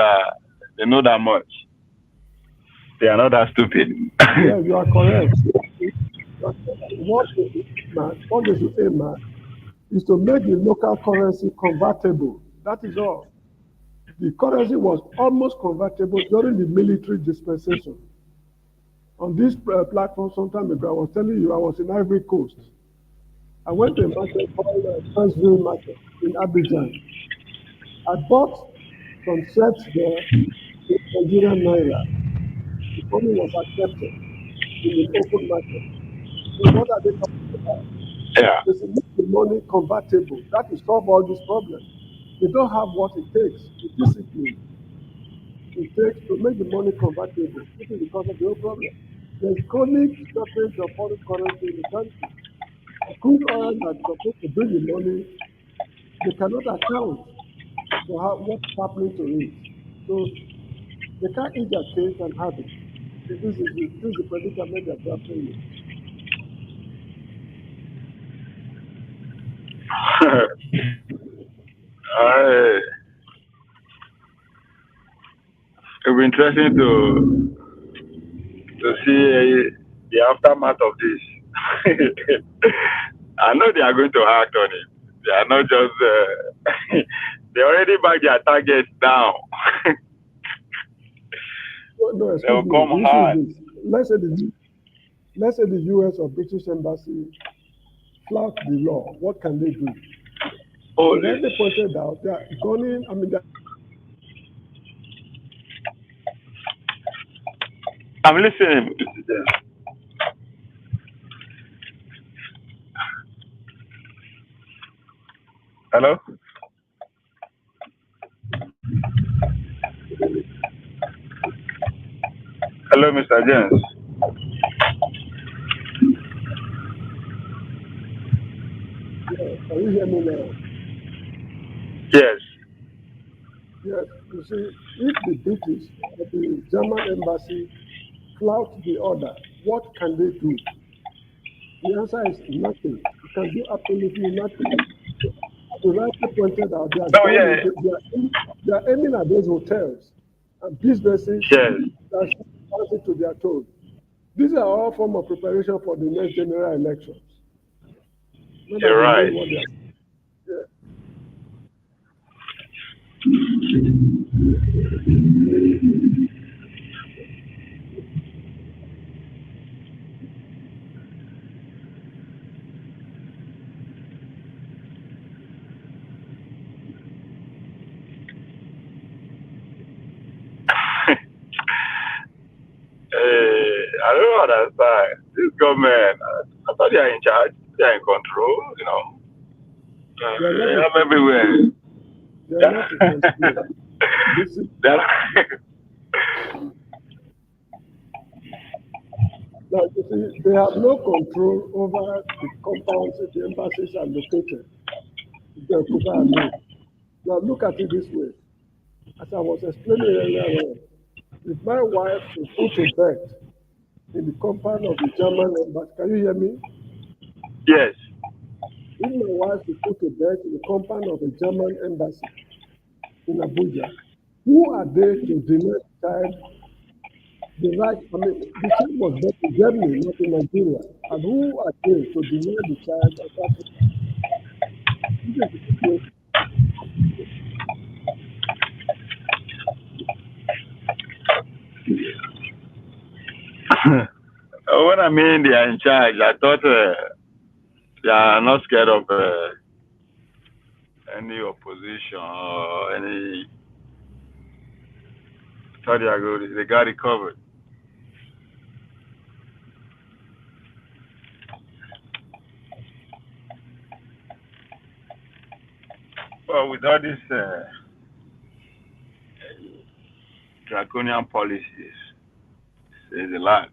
[SPEAKER 1] they know that much. They are not that stupid.
[SPEAKER 3] Yeah, you are correct. What they should aim at is to make the local currency convertible. That is all. The currency was almost convertible during the military dispensation. On this platform some time ago, I was telling you I was in Ivory Coast. I went to a market called First Market in Abidjan. I bought some shirts there in Nigerian naira. The money was accepted in the open market. So what are they talking about?
[SPEAKER 1] Yeah.
[SPEAKER 3] They should make the money convertible. That will solve all these problems. They don't have what it takes, the discipline it takes to make the money convertible. This is because of the whole problem. There's chronic shortage of foreign currency in the country. The crude oil that's supposed to bring the money, they cannot account for what's happening to it. So they can't eat their cake and have it. This is the predicament they're grappling with.
[SPEAKER 1] uh, it'll be interesting to see the aftermath of this. I know they are going to act on it. They are not just. They already back their targets down.
[SPEAKER 3] No,
[SPEAKER 1] They will
[SPEAKER 3] excuse me.
[SPEAKER 1] come
[SPEAKER 3] The issue
[SPEAKER 1] hard.
[SPEAKER 3] is this. Let's say the US or British embassy flout the law. What can they do? You
[SPEAKER 1] Holy.
[SPEAKER 3] rightly pointed out they are gunning. I mean,
[SPEAKER 1] I'm listening. Hello. Hello, Mr. James.
[SPEAKER 3] yeah, can you hear me now?
[SPEAKER 1] Yes.
[SPEAKER 3] Yes. You see, if the British or the German embassy flout the order, what can they do? The answer is nothing. You can do absolutely nothing. As you rightly pointed out, they are
[SPEAKER 1] Oh yeah.
[SPEAKER 3] gunning, they are aiming at those hotels and businesses
[SPEAKER 1] Yes.
[SPEAKER 3] that should answer to their tone. These are all form of preparation for the next general elections. Not that
[SPEAKER 1] You're
[SPEAKER 3] they mean
[SPEAKER 1] right.
[SPEAKER 3] what they are saying.
[SPEAKER 1] I don't understand. This government, I thought they are in charge, they are in control,
[SPEAKER 3] They are not
[SPEAKER 1] they
[SPEAKER 3] in
[SPEAKER 1] have
[SPEAKER 3] control.
[SPEAKER 1] everywhere.
[SPEAKER 3] They are not in control. This is
[SPEAKER 1] They're-
[SPEAKER 3] now you see, they have no control over the compounds the embassies are located. They occupy alone. Now look at it this way. As I was explaining earlier on, if my wife should put to bed in the compound of the German embassy, can you hear me?
[SPEAKER 1] yes.
[SPEAKER 3] If my wife should put to bed in the compound of the German embassy in Abuja, who are they to deny the child the right? I mean, the child was born in Germany, not in Nigeria. And who are they to deny the child of that? This is the situation.
[SPEAKER 1] When I mean they are in charge, I thought they are not scared of any opposition or any. Thought they are good. They got it covered. Well, with all these draconian policies, there's a lot.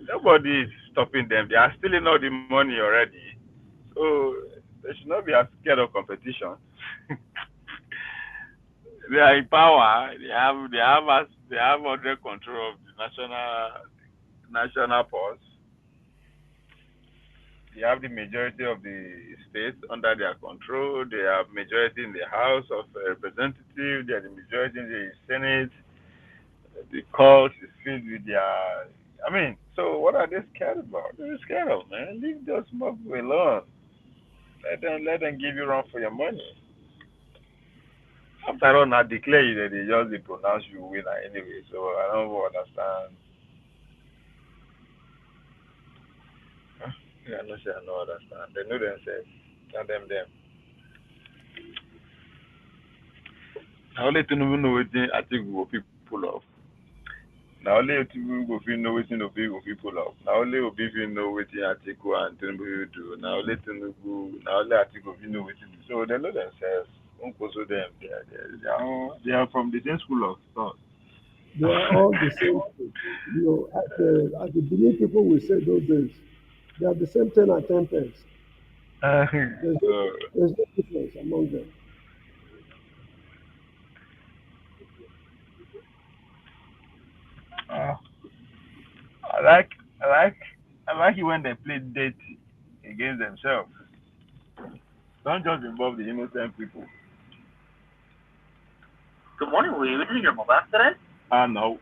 [SPEAKER 1] Nobody is stopping them. They are stealing all the money already. So they should not be scared of competition. They are in power. They have under control of the national purse. They have the majority of the states under their control. They have majority in the House of Representatives. They are the majority in the Senate. The court is filled with their. I mean, so what are they scared about? They're scared of, man. Leave those motherfuckers alone. Let them give you run for your money. After all, now declare you that they just they pronounce you winner anyway. So I don't understand. Huh? Yeah, no, say I don't understand. They know themselves. Not them. Now only Tinubu know wetin Atiku go fit pull off. Now only Tinubu go fit know wetin Obi go fit pull off. Now only Obi fit know wetin Atiku and Tinubu will do. Now only Tinubu, now only Atiku fit know wetin do. So they know themselves. Don't pursue them. They are from the same school of thought.
[SPEAKER 3] They are all the same thing. As the Benin people will say those days, they are the same 10 and 10 pence. There's no,
[SPEAKER 1] So
[SPEAKER 3] there's no difference among them.
[SPEAKER 1] uh, I like I like I like it when they play dirty against themselves. Don't just involve the innocent people.
[SPEAKER 4] Good morning. Were you using your mobile today?
[SPEAKER 1] No.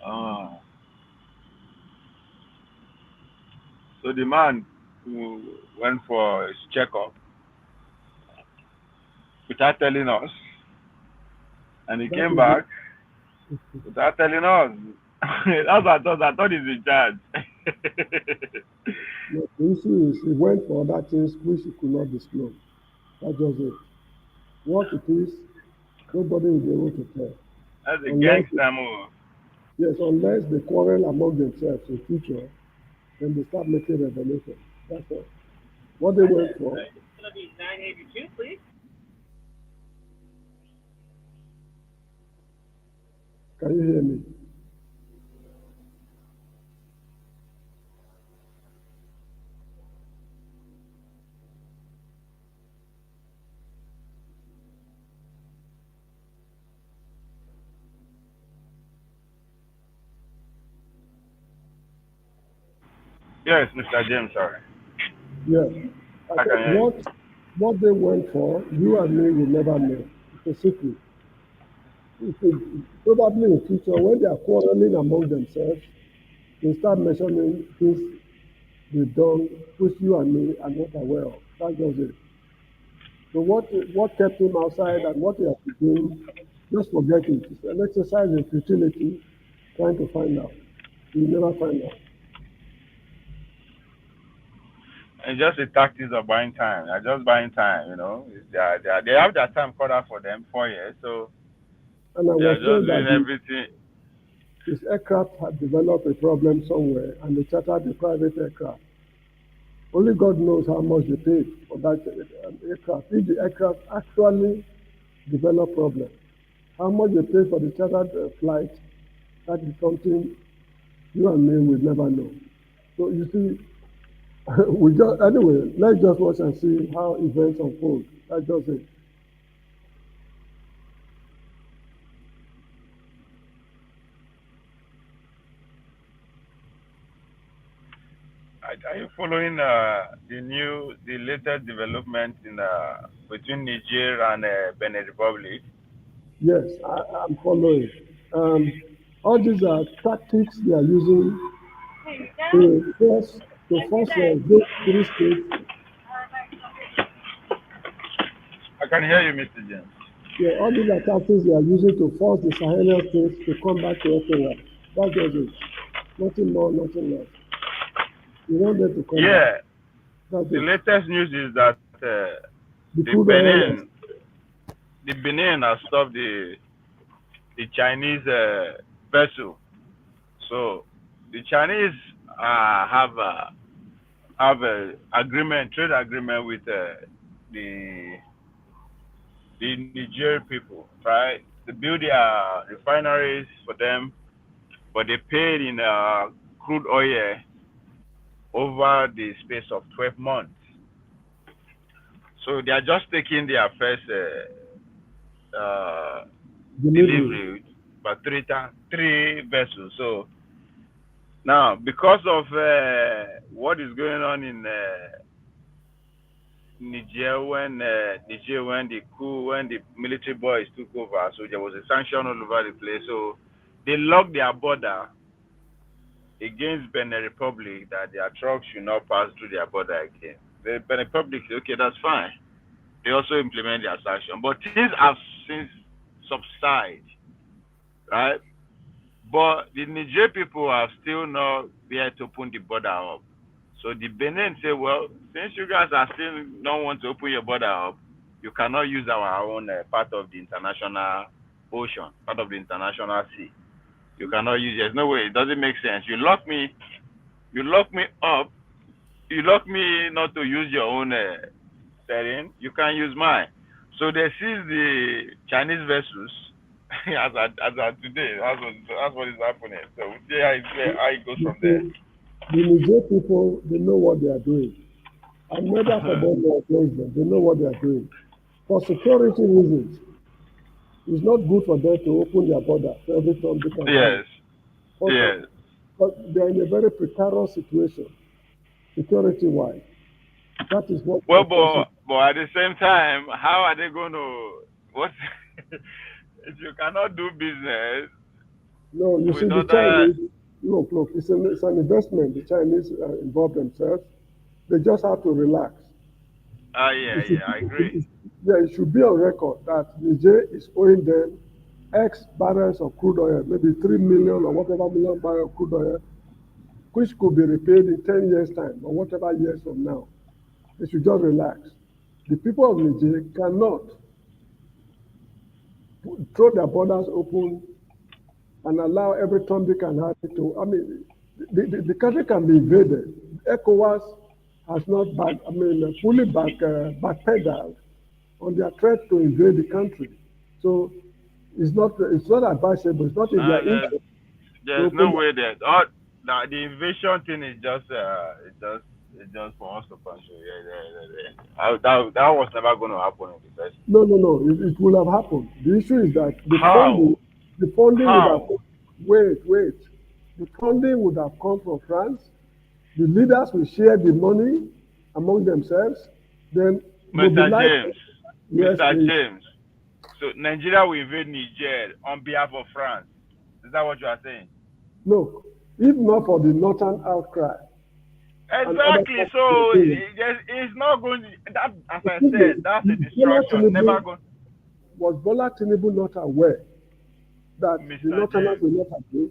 [SPEAKER 1] Uh, so the man who went for his checkup without telling us, and he
[SPEAKER 3] That
[SPEAKER 1] came
[SPEAKER 3] is it.
[SPEAKER 1] back without telling us. That's what I thought. I thought he's in charge.
[SPEAKER 3] No, the issue is he went for other things which he could not disclose. That's just it. What it is, nobody will be able to tell.
[SPEAKER 1] That's a
[SPEAKER 3] Unless,
[SPEAKER 1] gangster move.
[SPEAKER 3] yes, unless they quarrel among themselves in future, then they start making revelations. That's all. What they went for,
[SPEAKER 4] It's going to be 982, please.
[SPEAKER 3] can you hear me?
[SPEAKER 1] Yes, Mr. James, sorry.
[SPEAKER 3] Yes. I
[SPEAKER 1] I
[SPEAKER 3] said,
[SPEAKER 1] can hear you.
[SPEAKER 3] what they went for, you and me will never know. It's a secret. Probably in future, when they are quarreling among themselves, they start mentioning things they've done, which you and me are not aware of. That's just it. So what kept him outside and what he has been doing, just forget it. It's an exercise in futility, trying to find out. You never find out.
[SPEAKER 1] It's just a tactics of buying time. They're just buying time, you know. They have their time cut out for them, 4 years, so
[SPEAKER 3] And I
[SPEAKER 1] they
[SPEAKER 3] was
[SPEAKER 1] are just
[SPEAKER 3] told
[SPEAKER 1] doing
[SPEAKER 3] that
[SPEAKER 1] everything.
[SPEAKER 3] his aircraft had developed a problem somewhere and they chartered the private aircraft. Only God knows how much they paid for that aircraft. If the aircraft actually developed problem, how much they paid for the chartered flight, that is something you and me will never know. So you see, we just anyway. Let's just watch and see how events unfold. That's just it.
[SPEAKER 1] Are you following the latest development in between Niger and Benin Republic?
[SPEAKER 3] Yes, I'm following. Um, all these are tactics they are using to force those three states.
[SPEAKER 1] I can hear you, Mr. James.
[SPEAKER 3] Yeah, all these are tactics they are using to force the Sahelian states to come back to ECOWAS. That's just it. Nothing more, nothing less. We want them to come back.
[SPEAKER 1] Yeah,
[SPEAKER 3] That's
[SPEAKER 1] the
[SPEAKER 3] it.
[SPEAKER 1] latest news is that
[SPEAKER 3] The
[SPEAKER 1] the
[SPEAKER 3] crude oil
[SPEAKER 1] Benin, the Benin has stopped the Chinese vessel. So the Chinese have a agreement, trade agreement with the the Niger people, right? They build their refineries for them, but they paid in crude oil over the space of 12 months. So they are just taking their first
[SPEAKER 3] delivery.
[SPEAKER 1] delivery, but three vessels. So now, because of what is going on in Niger when the coup when the military boys took over, so there was a sanction all over the place. So they locked their border against Benin Republic that their trucks should not pass through their border again. The Benin Republic said, okay, that's fine. They also implement their sanction, but things have since subsided, right? But the Niger people have still not yet to open the border up. So the Benin say, well, since you guys are still not want to open your border up, you cannot use our own part of the international ocean, part of the international sea. You cannot use. There's no way. It doesn't make sense. You lock me up. You lock me not to use your own setting. You can't use mine. So they seize the Chinese vessels as at today. That's what is happening. So we see how it goes
[SPEAKER 3] You
[SPEAKER 1] from there.
[SPEAKER 3] see, the Niger people, they know what they are doing. I'm never for them or against them. They know what they are doing. For security reasons, it's not good for them to open their border so every time they can come.
[SPEAKER 1] Yes,
[SPEAKER 3] Also,
[SPEAKER 1] yes.
[SPEAKER 3] but they are in a very precarious situation, security wise. That is what
[SPEAKER 1] Well,
[SPEAKER 3] is causing.
[SPEAKER 1] but at the same time, how are they going to what if you cannot do business
[SPEAKER 3] No, you see,
[SPEAKER 1] with
[SPEAKER 3] the
[SPEAKER 1] other?
[SPEAKER 3] Chinese, look, it's an investment. The Chinese involve themselves. They just have to relax.
[SPEAKER 1] Yeah,
[SPEAKER 3] It should,
[SPEAKER 1] yeah, I agree.
[SPEAKER 3] yeah, it should be on record that Niger is owing them X barrels of crude oil, maybe 3 million or whatever million barrels of crude oil, which could be repaid in 10 years' time or whatever years from now. They should just relax. The people of Niger cannot throw their borders open and allow every Tom, Dick, and Harry to. I mean, the country can be invaded. ECOWAS has not fully backpedaled on their threat to invade the country. So it's not advisable. It's not in their
[SPEAKER 1] And
[SPEAKER 3] interest to
[SPEAKER 1] there's no
[SPEAKER 3] open.
[SPEAKER 1] way that all now the invasion thing is just it's just for us to control. Yeah, yeah, yeah, yeah. That was never going to happen in the first place.
[SPEAKER 3] No. It will have happened. The issue is that
[SPEAKER 1] How?
[SPEAKER 3] the funding would have.
[SPEAKER 1] How?
[SPEAKER 3] Wait. The funding would have come from France. The leaders will share the money among themselves, then
[SPEAKER 1] Mr.
[SPEAKER 3] mobilize.
[SPEAKER 1] James,
[SPEAKER 3] Yes,
[SPEAKER 1] Mr.
[SPEAKER 3] please.
[SPEAKER 1] James. So Nigeria will invade Niger on behalf of France. Is that what you are saying?
[SPEAKER 3] Look, if not for the northern outcry and other
[SPEAKER 1] Exactly.
[SPEAKER 3] parts of
[SPEAKER 1] So
[SPEAKER 3] Nigeria,
[SPEAKER 1] it's not going to, that, as I
[SPEAKER 3] excuse me,
[SPEAKER 1] said, that's a
[SPEAKER 3] Bola
[SPEAKER 1] distraction. Never
[SPEAKER 3] Tinubu,
[SPEAKER 1] going.
[SPEAKER 3] was Bola Tinubu not aware that the
[SPEAKER 1] Mr.
[SPEAKER 3] northerners
[SPEAKER 1] James,
[SPEAKER 3] will not agree?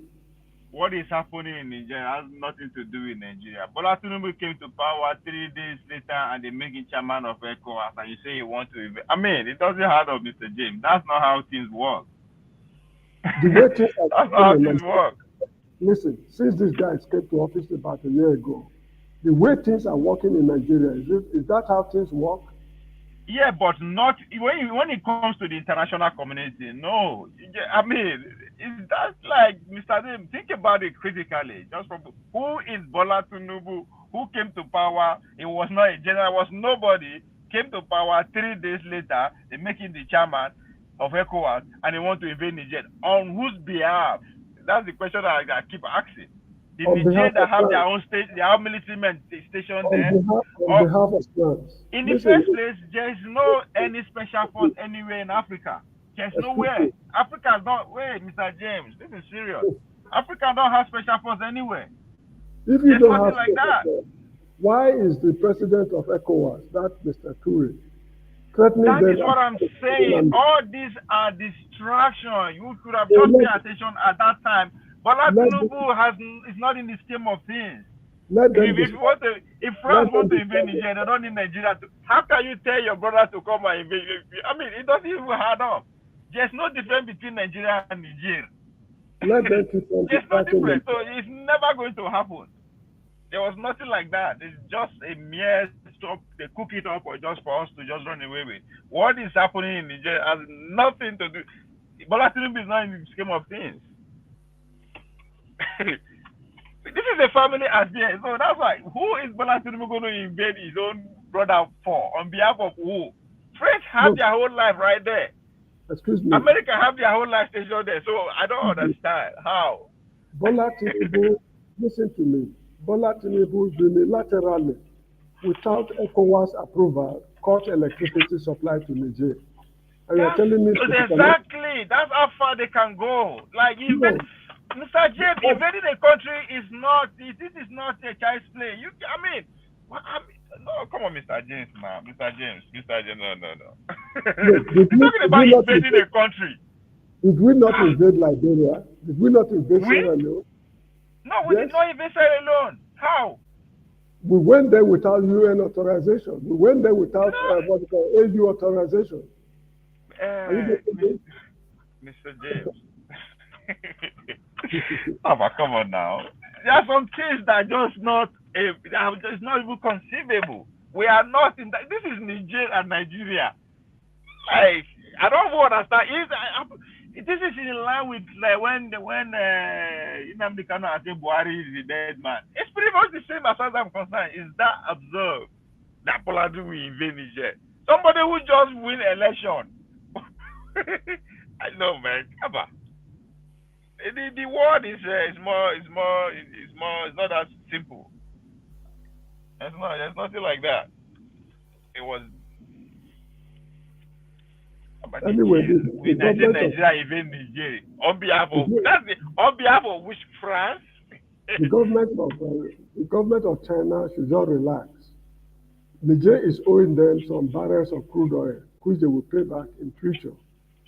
[SPEAKER 1] what is happening in Nigeria has nothing to do with Nigeria. Bola Tinubu came to power 3 days later and they make him chairman of ECOWAS and you say you want to invade. I mean, it doesn't hard up, Mr. James. That's not how things work.
[SPEAKER 3] The way things are
[SPEAKER 1] That's not
[SPEAKER 3] working
[SPEAKER 1] how
[SPEAKER 3] in
[SPEAKER 1] things
[SPEAKER 3] Nigeria,
[SPEAKER 1] work.
[SPEAKER 3] listen, since these guys came to office about a year ago, the way things are working in Nigeria, is that how things work?
[SPEAKER 1] Yeah, but not when it comes to the international community. No, I mean, that's like Mr. Dim. Think about it critically. Just from who is Bola Tinubu? Who came to power? It was not a general. It was nobody. Came to power 3 days later. They make him the chairman of ECOWAS, and they want to invade Niger. On whose behalf? That's the question that I keep asking. The
[SPEAKER 3] On behalf
[SPEAKER 1] Niger that
[SPEAKER 3] of
[SPEAKER 1] have their
[SPEAKER 3] France,
[SPEAKER 1] own state, their own military men stationed
[SPEAKER 3] on
[SPEAKER 1] there,
[SPEAKER 3] behalf, on
[SPEAKER 1] or
[SPEAKER 3] behalf of France.
[SPEAKER 1] in the
[SPEAKER 3] Listen,
[SPEAKER 1] first place, there is no any special force anywhere in Africa. There's
[SPEAKER 3] excuse
[SPEAKER 1] nowhere.
[SPEAKER 3] me,
[SPEAKER 1] Africa is not. Wait, Mr. James, this is serious. Africa don't have special force anywhere.
[SPEAKER 3] if you
[SPEAKER 1] There's
[SPEAKER 3] don't
[SPEAKER 1] nothing
[SPEAKER 3] have
[SPEAKER 1] like that.
[SPEAKER 3] special, why is the president of ECOWAS, that Mr. Toure, threatening
[SPEAKER 1] That
[SPEAKER 3] them?
[SPEAKER 1] is what I'm saying.
[SPEAKER 3] And
[SPEAKER 1] All these are distractions. You could have
[SPEAKER 3] so
[SPEAKER 1] just paid attention at that time. But
[SPEAKER 3] let,
[SPEAKER 1] Tinubu is not in the scheme of things.
[SPEAKER 3] let them
[SPEAKER 1] If
[SPEAKER 3] destroy,
[SPEAKER 1] if
[SPEAKER 3] let
[SPEAKER 1] France
[SPEAKER 3] them
[SPEAKER 1] want to
[SPEAKER 3] destroy
[SPEAKER 1] invade
[SPEAKER 3] them.
[SPEAKER 1] Nigeria, they don't need Nigeria to. How can you tell your brother to come and invade? I mean, it doesn't even add up. There's no difference between Nigeria and Niger.
[SPEAKER 3] Let them keep on
[SPEAKER 1] There's no
[SPEAKER 3] distracting
[SPEAKER 1] difference. So
[SPEAKER 3] themselves.
[SPEAKER 1] it's never going to happen. There was nothing like that. It's just a mere stop. They cook it up or just for us to just run away with. What is happening in Nigeria has nothing to do. Bola Tinubu is not in the scheme of things. This is a family affair. So that's why, who is Bola Tinubu going to invade his own brother for? On behalf of who? French have
[SPEAKER 3] Look,
[SPEAKER 1] their whole life right there.
[SPEAKER 3] excuse me,
[SPEAKER 1] America have their whole life stationed there. So I don't understand how.
[SPEAKER 3] Bola Tinubu, listen to me. Bola Tinubu unilaterally, without ECOWAS approval, cut electricity supply to Niger. And you're telling me that you cannot?
[SPEAKER 1] Exactly. That's how far they can go. Like
[SPEAKER 3] No,
[SPEAKER 1] Mr. James,
[SPEAKER 3] that's
[SPEAKER 1] invading a country is not. This is not a child's play. No, come on, Mr. James, man. Mr. James, no.
[SPEAKER 3] look,
[SPEAKER 1] You're talking about invading a country.
[SPEAKER 3] did we not
[SPEAKER 1] Ah,
[SPEAKER 3] invade Liberia? Did we not invade
[SPEAKER 1] we?
[SPEAKER 3] Sierra Leone?
[SPEAKER 1] No, we did
[SPEAKER 3] Yes.
[SPEAKER 1] not invade Sierra Leone. How?
[SPEAKER 3] We went there without UN authorization. We went there without
[SPEAKER 1] No.
[SPEAKER 3] what you call AU authorization. Are you getting
[SPEAKER 1] Mr. James. Oh, but come on now. There are some things that are just not. It's not even conceivable. We are not in that. This is Niger and Nigeria. Like I don't even understand. This is in line with like when Nnamdi Kanu and Buhari is the dead man. It's pretty much the same as far as I'm concerned. Is that absurd? That Boladu will invade Niger. Somebody who just win election. I know, man. Come on. The word is more it's not that simple. There's nothing like that. It was about
[SPEAKER 3] Anyway,
[SPEAKER 1] Niger.
[SPEAKER 3] the
[SPEAKER 1] We
[SPEAKER 3] government of
[SPEAKER 1] Nigeria even Niger on behalf of
[SPEAKER 3] the,
[SPEAKER 1] on behalf of which France?
[SPEAKER 3] the government of the government of China should just relax. Niger is owing them some barrels of crude oil, which they will pay back in future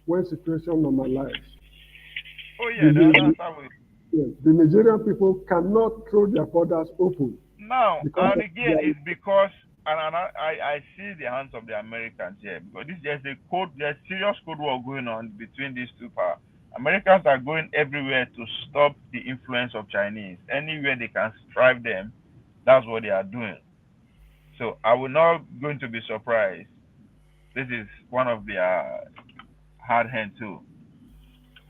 [SPEAKER 3] when situation normalizes.
[SPEAKER 1] Oh
[SPEAKER 3] The,
[SPEAKER 1] yeah, that's how we.
[SPEAKER 3] yes, the Nigerian people cannot throw their borders open
[SPEAKER 1] Now
[SPEAKER 3] because
[SPEAKER 1] and
[SPEAKER 3] of
[SPEAKER 1] again,
[SPEAKER 3] their,
[SPEAKER 1] it's because I see the hands of the Americans here because there's serious code war going on between these two powers. Americans are going everywhere to stop the influence of Chinese. Anywhere they can strive them, that's what they are doing. So I will not going to be surprised. This is one of their hard hand too.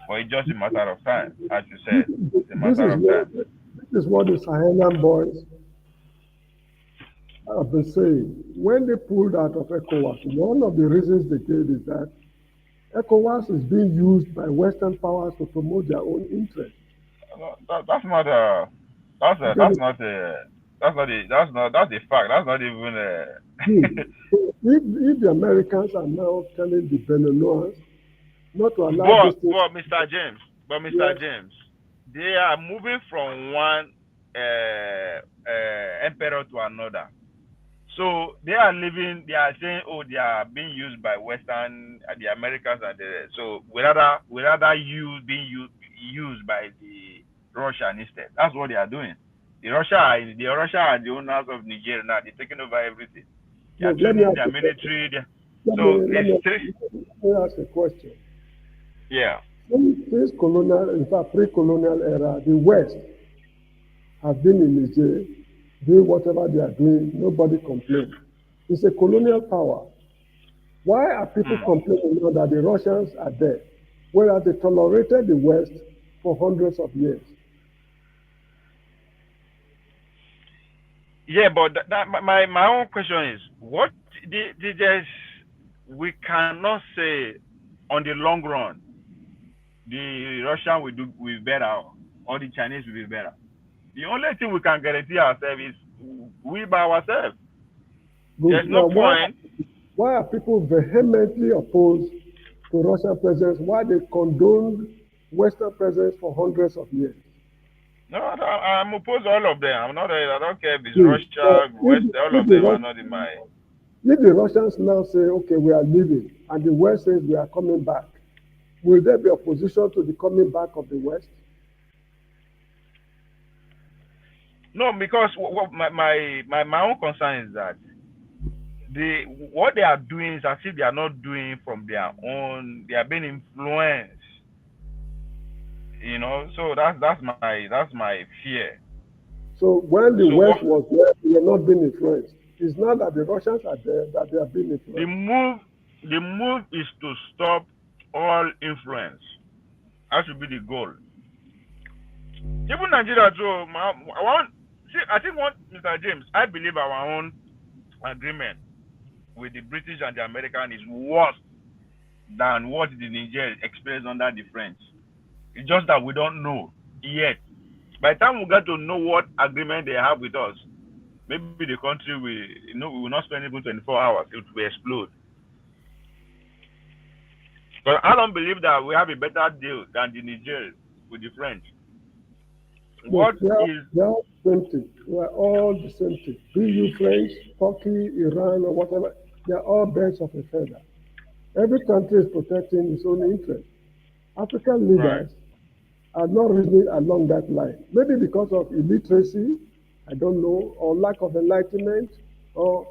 [SPEAKER 1] But it's just a matter of time, as you said. It's a
[SPEAKER 3] this
[SPEAKER 1] matter
[SPEAKER 3] is
[SPEAKER 1] of
[SPEAKER 3] what
[SPEAKER 1] time.
[SPEAKER 3] this is what the Sahelian boys have been saying. When they pulled out of ECOWAS, one of the reasons they gave is that ECOWAS is being used by Western powers to promote their own interests.
[SPEAKER 1] That's not a
[SPEAKER 3] You get
[SPEAKER 1] that's
[SPEAKER 3] it?
[SPEAKER 1] not a That's the fact. That's not even
[SPEAKER 3] Good. So if the Americans are now telling the Benin not to allow
[SPEAKER 1] but
[SPEAKER 3] this thing,
[SPEAKER 1] Mr. James,
[SPEAKER 3] yes,
[SPEAKER 1] they are moving from one emperor to another. So they are living. They are saying, "Oh, they are being used by Western, the Americans, and the so we rather used by the Russia instead." That's what they are doing. The Russia are the owners of Nigeria now. They're taking over everything. They are
[SPEAKER 3] look, let me
[SPEAKER 1] training
[SPEAKER 3] ask
[SPEAKER 1] their
[SPEAKER 3] a question.
[SPEAKER 1] military.
[SPEAKER 3] Let me
[SPEAKER 1] So
[SPEAKER 3] let
[SPEAKER 1] it's
[SPEAKER 3] me,
[SPEAKER 1] three.
[SPEAKER 3] let me ask a question.
[SPEAKER 1] Yeah.
[SPEAKER 3] Since colonial, in fact, pre-colonial era, the West has been in Niger, doing whatever they are doing. Nobody complains. It's a colonial power. Why are people
[SPEAKER 1] Hmm.
[SPEAKER 3] complaining now that the Russians are there, whereas they tolerated the West for hundreds of years?
[SPEAKER 1] Yeah, but my own question is, what there's we cannot say on the long run the Russian will be better or the Chinese will be better. The only thing we can guarantee ourselves is we by ourselves. There's
[SPEAKER 3] Good.
[SPEAKER 1] no
[SPEAKER 3] Now,
[SPEAKER 1] point.
[SPEAKER 3] why are people vehemently opposed to Russian presence? Why they condoned Western presence for hundreds of years?
[SPEAKER 1] No, I'm opposed to all of them. I'm not. I don't care if it's
[SPEAKER 3] Good.
[SPEAKER 1] Russia, West. All
[SPEAKER 3] If
[SPEAKER 1] of them are not in my.
[SPEAKER 3] if the Russians now say, okay, we are leaving, and the West says we are coming back, will there be opposition to the coming back of the West?
[SPEAKER 1] No, because my own concern is that the what they are doing is as if they are not doing from their own. They are being influenced. So that's my fear.
[SPEAKER 3] So when the
[SPEAKER 1] So what
[SPEAKER 3] West was there, we were not being influenced. It's now that the Russians are there that they are being
[SPEAKER 1] the
[SPEAKER 3] influenced.
[SPEAKER 1] move the move is to stop all influence. That should be the goal. Even Nigeria too. I want see. I think what Mr. James, I believe our own agreement with the British and the American is worse than what the Niger experienced under the French. It's just that we don't know yet. By the time we get to know what agreement they have with us, maybe the country we will not spend even 24 hours. It will explode. But I don't believe that we have a better deal than the Niger with the French.
[SPEAKER 3] Look,
[SPEAKER 1] What is
[SPEAKER 3] they are all the same thing. They are all the same thing. Be you French, Turkey, Iran, or whatever, they are all birds of a feather. Every country is protecting its own interest. African
[SPEAKER 1] right?
[SPEAKER 3] leaders are not reasoning along that line. Maybe because of illiteracy, I don't know, or lack of enlightenment, or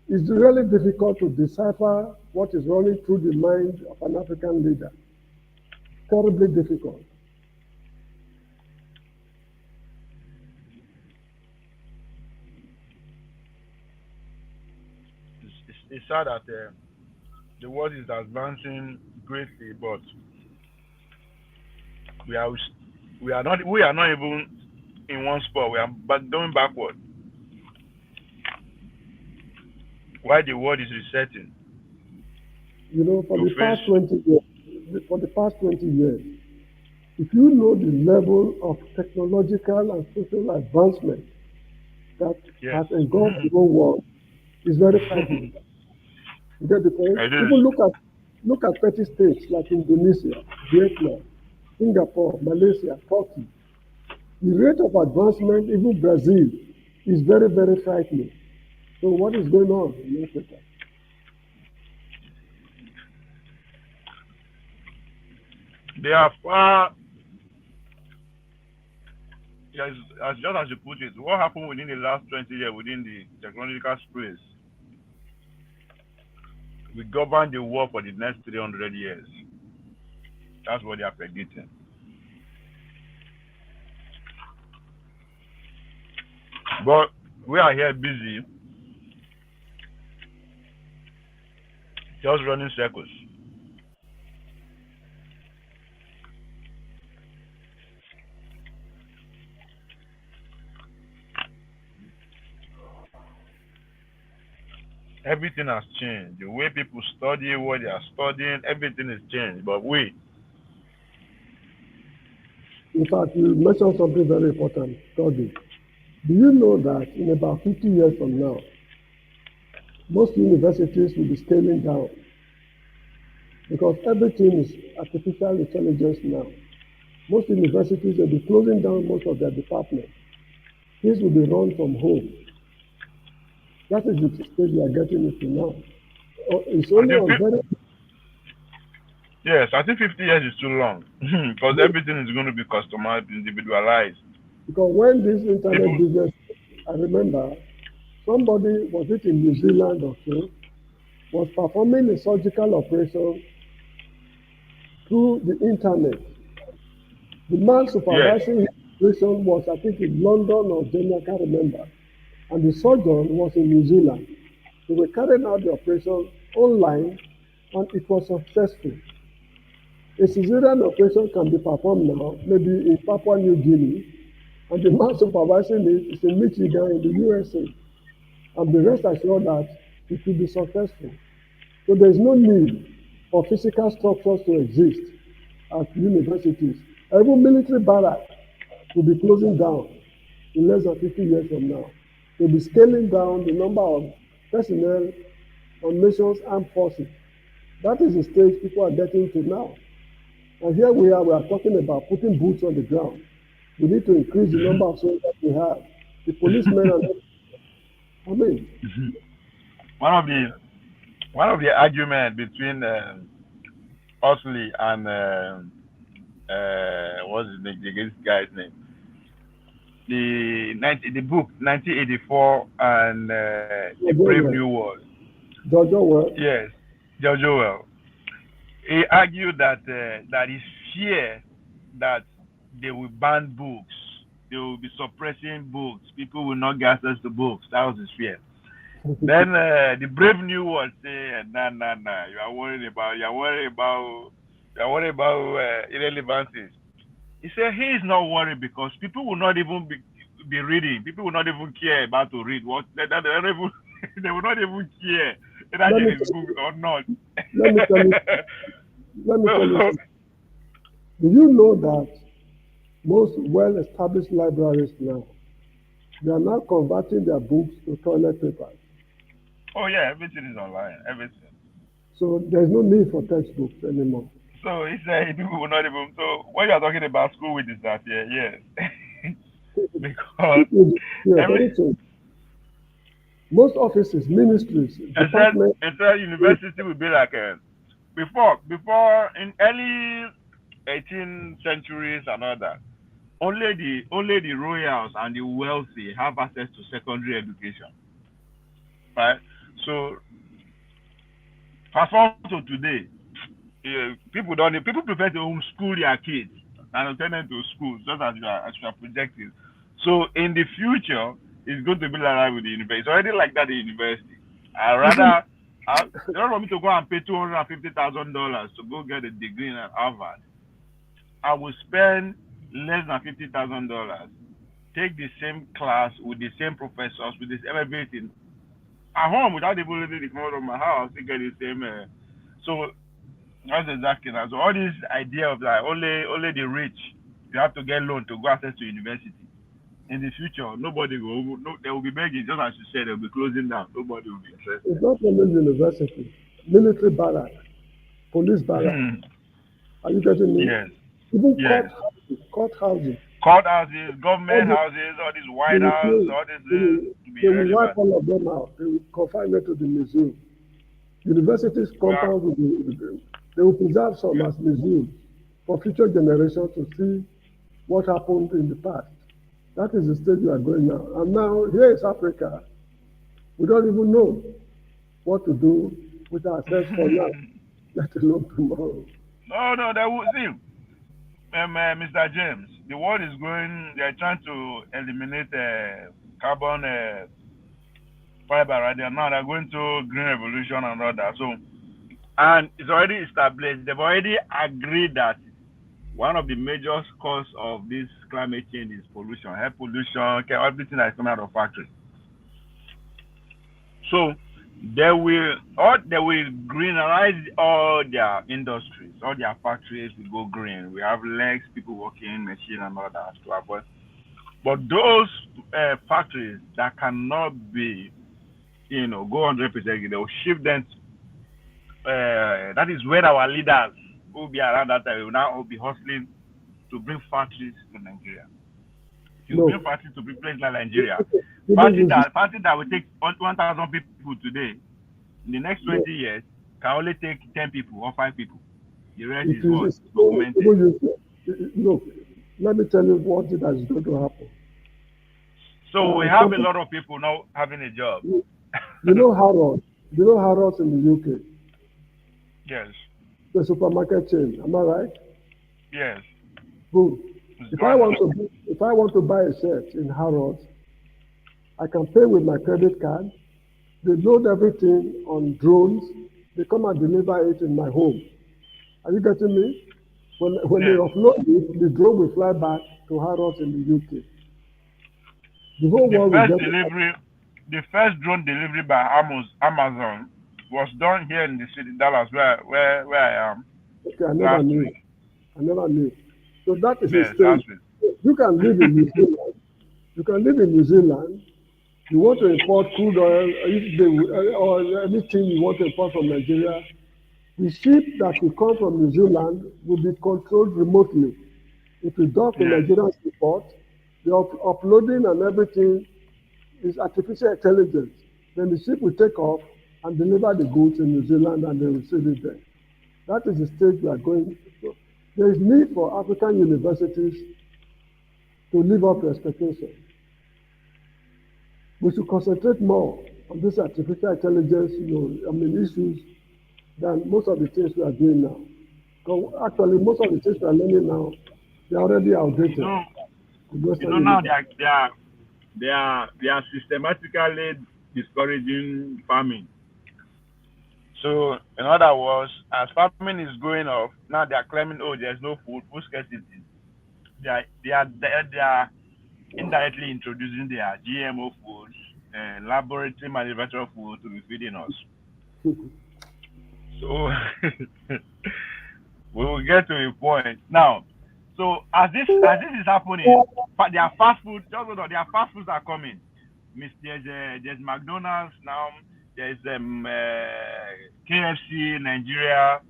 [SPEAKER 3] it's really difficult to decipher what is running through the mind of an African leader. Terribly difficult.
[SPEAKER 1] It's sad that the world is advancing greatly, but we are we are not even in one spot. We are going backward. While the world is resetting
[SPEAKER 3] You know,
[SPEAKER 1] to face.
[SPEAKER 3] for the past 20 years, if you know the level of technological and social advancement that
[SPEAKER 1] Yes.
[SPEAKER 3] has engulfed the whole world, it's very frightening. You get the point?
[SPEAKER 1] It is.
[SPEAKER 3] Even look at petty states like Indonesia, Vietnam, Singapore, Malaysia, Turkey. The rate of advancement, even Brazil, is very, very frightening. So what is going on in Africa?
[SPEAKER 1] They are far. Yes, as just as you put it, what happened within the last 20 years within the technological space? We govern the world for the next 300 years. That's what they are predicting. But we are here busy, just running circles. Everything has changed. The way people study, what they are studying, everything is changed. But we,
[SPEAKER 3] In fact, you mentioned something very important, study. Do you know that in about 50 years from now, most universities will be scaling down because everything is artificial intelligence now. Most universities will be closing down most of their departments. Things will be run from home. That is the stage we are getting into now. It's
[SPEAKER 5] I
[SPEAKER 3] only
[SPEAKER 5] think
[SPEAKER 3] on very
[SPEAKER 5] yes, I think 50 years is too long because everything is going to be customized, individualized.
[SPEAKER 3] because when this internet
[SPEAKER 5] People,
[SPEAKER 3] business, I remember somebody was it in New Zealand or so, was performing a surgical operation through the internet. The man
[SPEAKER 5] yes,
[SPEAKER 3] supervising his operation was, I think, in London or Germany, I can't remember. And the surgeon was in New Zealand. They were carrying out the operation online and it was successful. A cesarean operation can be performed now, maybe in Papua New Guinea, and the man supervising it is in Michigan in the USA. And the rest assured that it will be successful. So there is no need for physical structures to exist at universities. Even military barracks will be closing down in less than 50 years from now. They'll be scaling down the number of personnel on nation's armed forces. That is the stage people are getting to now. And here we are talking about putting boots on the ground. We need to increase the number of soldiers we have. The policemen and I mean,
[SPEAKER 5] one of the argument between Osley and what's his name? This guy's name. The book 1984 and the
[SPEAKER 3] George
[SPEAKER 5] Brave New
[SPEAKER 3] Orwell,
[SPEAKER 5] World.
[SPEAKER 3] George Orwell,
[SPEAKER 5] Yes, George Orwell. He argued that his fear that they will ban books, they will be suppressing books, people will not get access to books. That was his fear. Then the Brave New World say, nah, nah, nah. You are worried about irrelevancies. He said he is not worried because people will not even be reading. People will not even care about to read what they don't even, they will not even care whether
[SPEAKER 3] let
[SPEAKER 5] there
[SPEAKER 3] me
[SPEAKER 5] is
[SPEAKER 3] tell
[SPEAKER 5] books or not.
[SPEAKER 3] let me tell you let me tell you
[SPEAKER 5] So
[SPEAKER 3] something. Do you know that most well-established libraries now they are now converting their books to toilet papers?
[SPEAKER 5] oh yeah, everything is online, everything.
[SPEAKER 3] So there's no need for textbooks anymore.
[SPEAKER 5] So he said people will not even. So when you are talking about school with this that, yeah, yes, because
[SPEAKER 3] People, yeah,
[SPEAKER 5] every
[SPEAKER 3] very soon. Most offices, ministries, departments,
[SPEAKER 5] it said university will be like a before in early 18th centuries and all that. Only the royals and the wealthy have access to secondary education, right? So fast forward to today, people prefer to homeschool their kids and send them to school just as you are projecting. So in the future, it's going to be like that with the university. It's already like that in university. I
[SPEAKER 3] even
[SPEAKER 5] rather they don't want me to go and pay $250,000 to go get a degree in Harvard. I will spend less than $50,000, take the same class with the same professors with the same everything at home without even leaving the comfort of my house to get the same. So that's exactly that. So all this idea of like only the rich you have to get loan to go access to university. In the future, nobody will. No, they will be begging. Just as you said, they'll be closing down. Nobody will be
[SPEAKER 3] it's
[SPEAKER 5] interested.
[SPEAKER 3] not only university, military barracks, police barracks. Are you getting me?
[SPEAKER 5] Yes,
[SPEAKER 3] Even
[SPEAKER 5] yes.
[SPEAKER 3] court houses,
[SPEAKER 5] Court houses,
[SPEAKER 3] all
[SPEAKER 5] government
[SPEAKER 3] the,
[SPEAKER 5] houses, all these
[SPEAKER 3] they
[SPEAKER 5] white
[SPEAKER 3] will
[SPEAKER 5] houses,
[SPEAKER 3] close.
[SPEAKER 5] all this
[SPEAKER 3] They will,
[SPEAKER 5] to be
[SPEAKER 3] they will wipe
[SPEAKER 5] irrelevant.
[SPEAKER 3] all of them out. They will confine them to the museum. Universities
[SPEAKER 5] We are,
[SPEAKER 3] compounds they will preserve some
[SPEAKER 5] we
[SPEAKER 3] as museums for future generations to see what happened in the past. That is the stage we are going now. And now here is Africa. We don't even know what to do with ourselves for now, let alone tomorrow.
[SPEAKER 5] no, no, they will see. Mr. James, the world is going. They are trying to eliminate carbon fiber, right? They're going to green revolution and all that. So, and it's already established. They've already agreed that one of the major cause of this climate change is pollution, air pollution, okay, everything that's coming out of factories. So they will greenize all their industries, all their factories will go green. We have legs, people working, machine and all that to avoid. But those factories that cannot be, go 100%, they will shift them. That is where our leaders who will be around that time will now be hustling to bring factories to Nigeria. If you
[SPEAKER 3] No,
[SPEAKER 5] bring factories to places like Nigeria,
[SPEAKER 3] even
[SPEAKER 5] factory
[SPEAKER 3] using,
[SPEAKER 5] that will take 1,000 people today, in the next 20
[SPEAKER 3] no,
[SPEAKER 5] years, can only take 10 people or 5 people. The rest
[SPEAKER 3] it
[SPEAKER 5] is
[SPEAKER 3] is
[SPEAKER 5] what?
[SPEAKER 3] it's
[SPEAKER 5] Documented.
[SPEAKER 3] even using. Look, let me tell you what that is going to happen.
[SPEAKER 5] So we have a
[SPEAKER 3] Company,
[SPEAKER 5] lot of people now having a job.
[SPEAKER 3] you know Harrods, Harrods in the UK,
[SPEAKER 5] Yes,
[SPEAKER 3] the supermarket chain. Am I right?
[SPEAKER 5] yes,
[SPEAKER 3] Good.
[SPEAKER 5] it's gone now.
[SPEAKER 3] If I want to buy a shirt in Harrods, I can pay with my credit card. They load everything on drones. They come and deliver it in my home. Are you getting me? When they
[SPEAKER 5] Yes.
[SPEAKER 3] offload it, the drone will fly back to Harrods in the UK. The whole
[SPEAKER 5] The
[SPEAKER 3] world will
[SPEAKER 5] first
[SPEAKER 3] get it.
[SPEAKER 5] delivery, the first drone delivery by Amazon was done here in the city, Dallas, where I am
[SPEAKER 3] Okay, I never
[SPEAKER 5] last
[SPEAKER 3] knew.
[SPEAKER 5] week.
[SPEAKER 3] I never knew. So that is a
[SPEAKER 5] Yes, last
[SPEAKER 3] stage.
[SPEAKER 5] week.
[SPEAKER 3] You can live in New Zealand. You can live in New Zealand. You want to import crude oil, if they, or anything you want to import from Nigeria. The ship that will come from New Zealand will be controlled remotely. It will dock in
[SPEAKER 5] Yes,
[SPEAKER 3] Nigerian port. The uploading and everything is artificial intelligence. Then the ship will take off and deliver the goods in New Zealand and they will sell it there. That is the stage we are going. So there is need for African universities to live up to expectations. We should concentrate more on this artificial intelligence, issues than most of the things we are doing now. Because actually, most of the things we are learning now, they're already
[SPEAKER 5] you
[SPEAKER 3] outdated
[SPEAKER 5] know,
[SPEAKER 3] in Western
[SPEAKER 5] now
[SPEAKER 3] universities.
[SPEAKER 5] they are systematically discouraging farming. So in other words, as farming is going off, now they are claiming, oh, there's no food scarcity. They are indirectly introducing their GMO foods and laboratory manufactured food to be feeding us. So we will get to a point now. So as this is happening, their fast food, just hold on, their fast foods are coming. There's McDonald's now. There's KFC Nigeria.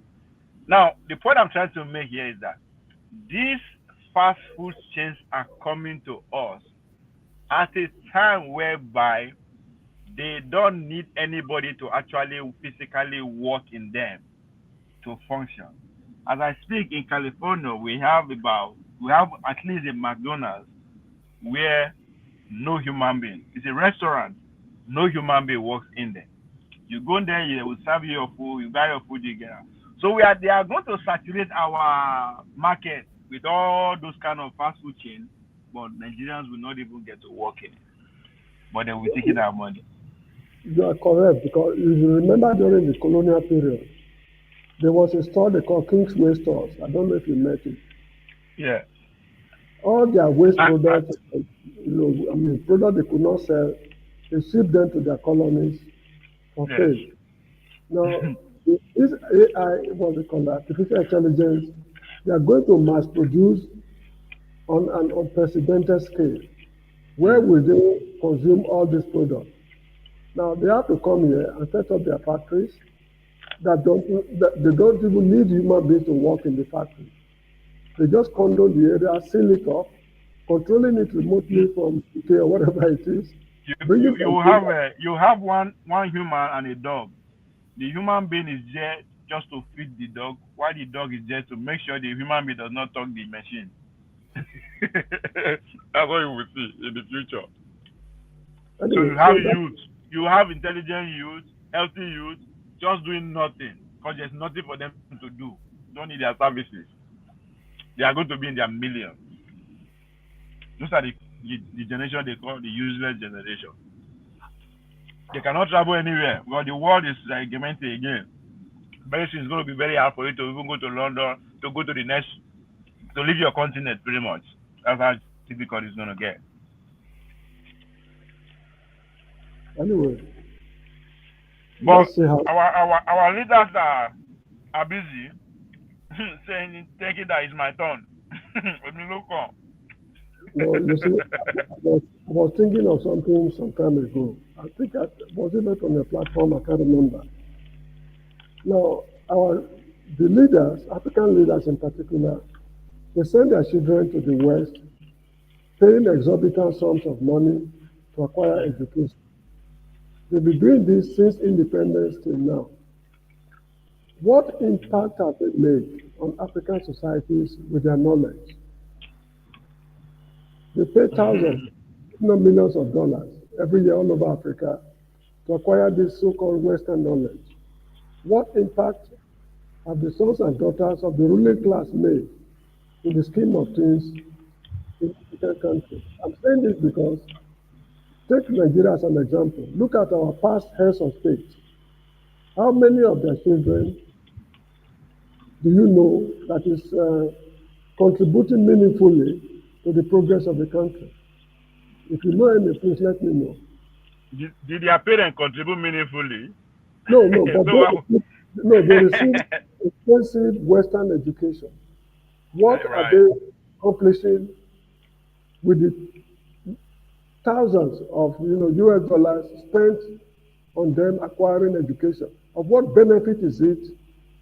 [SPEAKER 5] Now the point I'm trying to make here is that these fast food chains are coming to us at a time whereby they don't need anybody to actually physically work in them to function. As I speak in California, we have at least a McDonald's where no human being. It's a restaurant, no human being works in there. You go in there, they will serve you your food, you buy your food, you get out. So they are going to saturate our market with all those kind of fast food chains, but Nigerians will not even get to work in it. But they will be taking our money.
[SPEAKER 3] You are correct because if you remember during the colonial period, there was a store they called Kingsway stores. I don't know if you met it.
[SPEAKER 5] Yeah.
[SPEAKER 3] All their waste
[SPEAKER 5] I, I,
[SPEAKER 3] products, products they could not sell, they ship them to their colonies for
[SPEAKER 5] yes.
[SPEAKER 3] sale. Now, this AI, what we call artificial intelligence, they are going to mass produce on an unprecedented scale. Where
[SPEAKER 5] Mm.
[SPEAKER 3] will they consume all these products? Now, they have to come here and set up their factories that they don't even need human beings to work in the factory. They just condone the area, seal it off, controlling it
[SPEAKER 5] You,
[SPEAKER 3] remotely from UK or whatever it is, bringing containers.
[SPEAKER 5] you have one human and a dog. The human being is there just to feed the dog, while the dog is there to make sure the human being does not talk the machine. That's what you will see in the future. So
[SPEAKER 3] Anyway,
[SPEAKER 5] you have
[SPEAKER 3] so that
[SPEAKER 5] youth, you have intelligent youth, healthy youth, just doing nothing because there's nothing for them to do. Don't need their services. They are going to be in their millions. Those are the generation they call the useless generation. They cannot travel anywhere because the world is fragmented again. Very soon it's going to be very hard for you to even go to London, to go to the next, to leave your continent pretty much. That's how difficult it's going to get.
[SPEAKER 3] anyway,
[SPEAKER 5] But
[SPEAKER 3] let's see how.
[SPEAKER 5] our leaders are busy saying, take it that it's my turn. Look on.
[SPEAKER 3] No, you see, I was thinking of something some time ago. I think was it not on a platform? I can't remember. Now, the leaders, African leaders in particular, they send their children to the West, paying exorbitant sums of money to acquire education. They've been doing this since independence till now. What impact have they made on African societies with their knowledge? They pay thousands, if not millions of dollars every year all over Africa to acquire this so-called Western knowledge. What impact have the sons and daughters of the ruling class made in the scheme of things in African countries? I'm saying this because take Nigeria as an example. Look at our past heads of state. How many of their children do you know that is contributing meaningfully to the progress of the country? If you know any, please let me know.
[SPEAKER 5] Did their parents contribute meaningfully?
[SPEAKER 3] No, no, but
[SPEAKER 5] So,
[SPEAKER 3] they receive expensive Western education. What are
[SPEAKER 5] right.
[SPEAKER 3] they accomplishing with the thousands of US dollars spent on them acquiring education? Of what benefit is it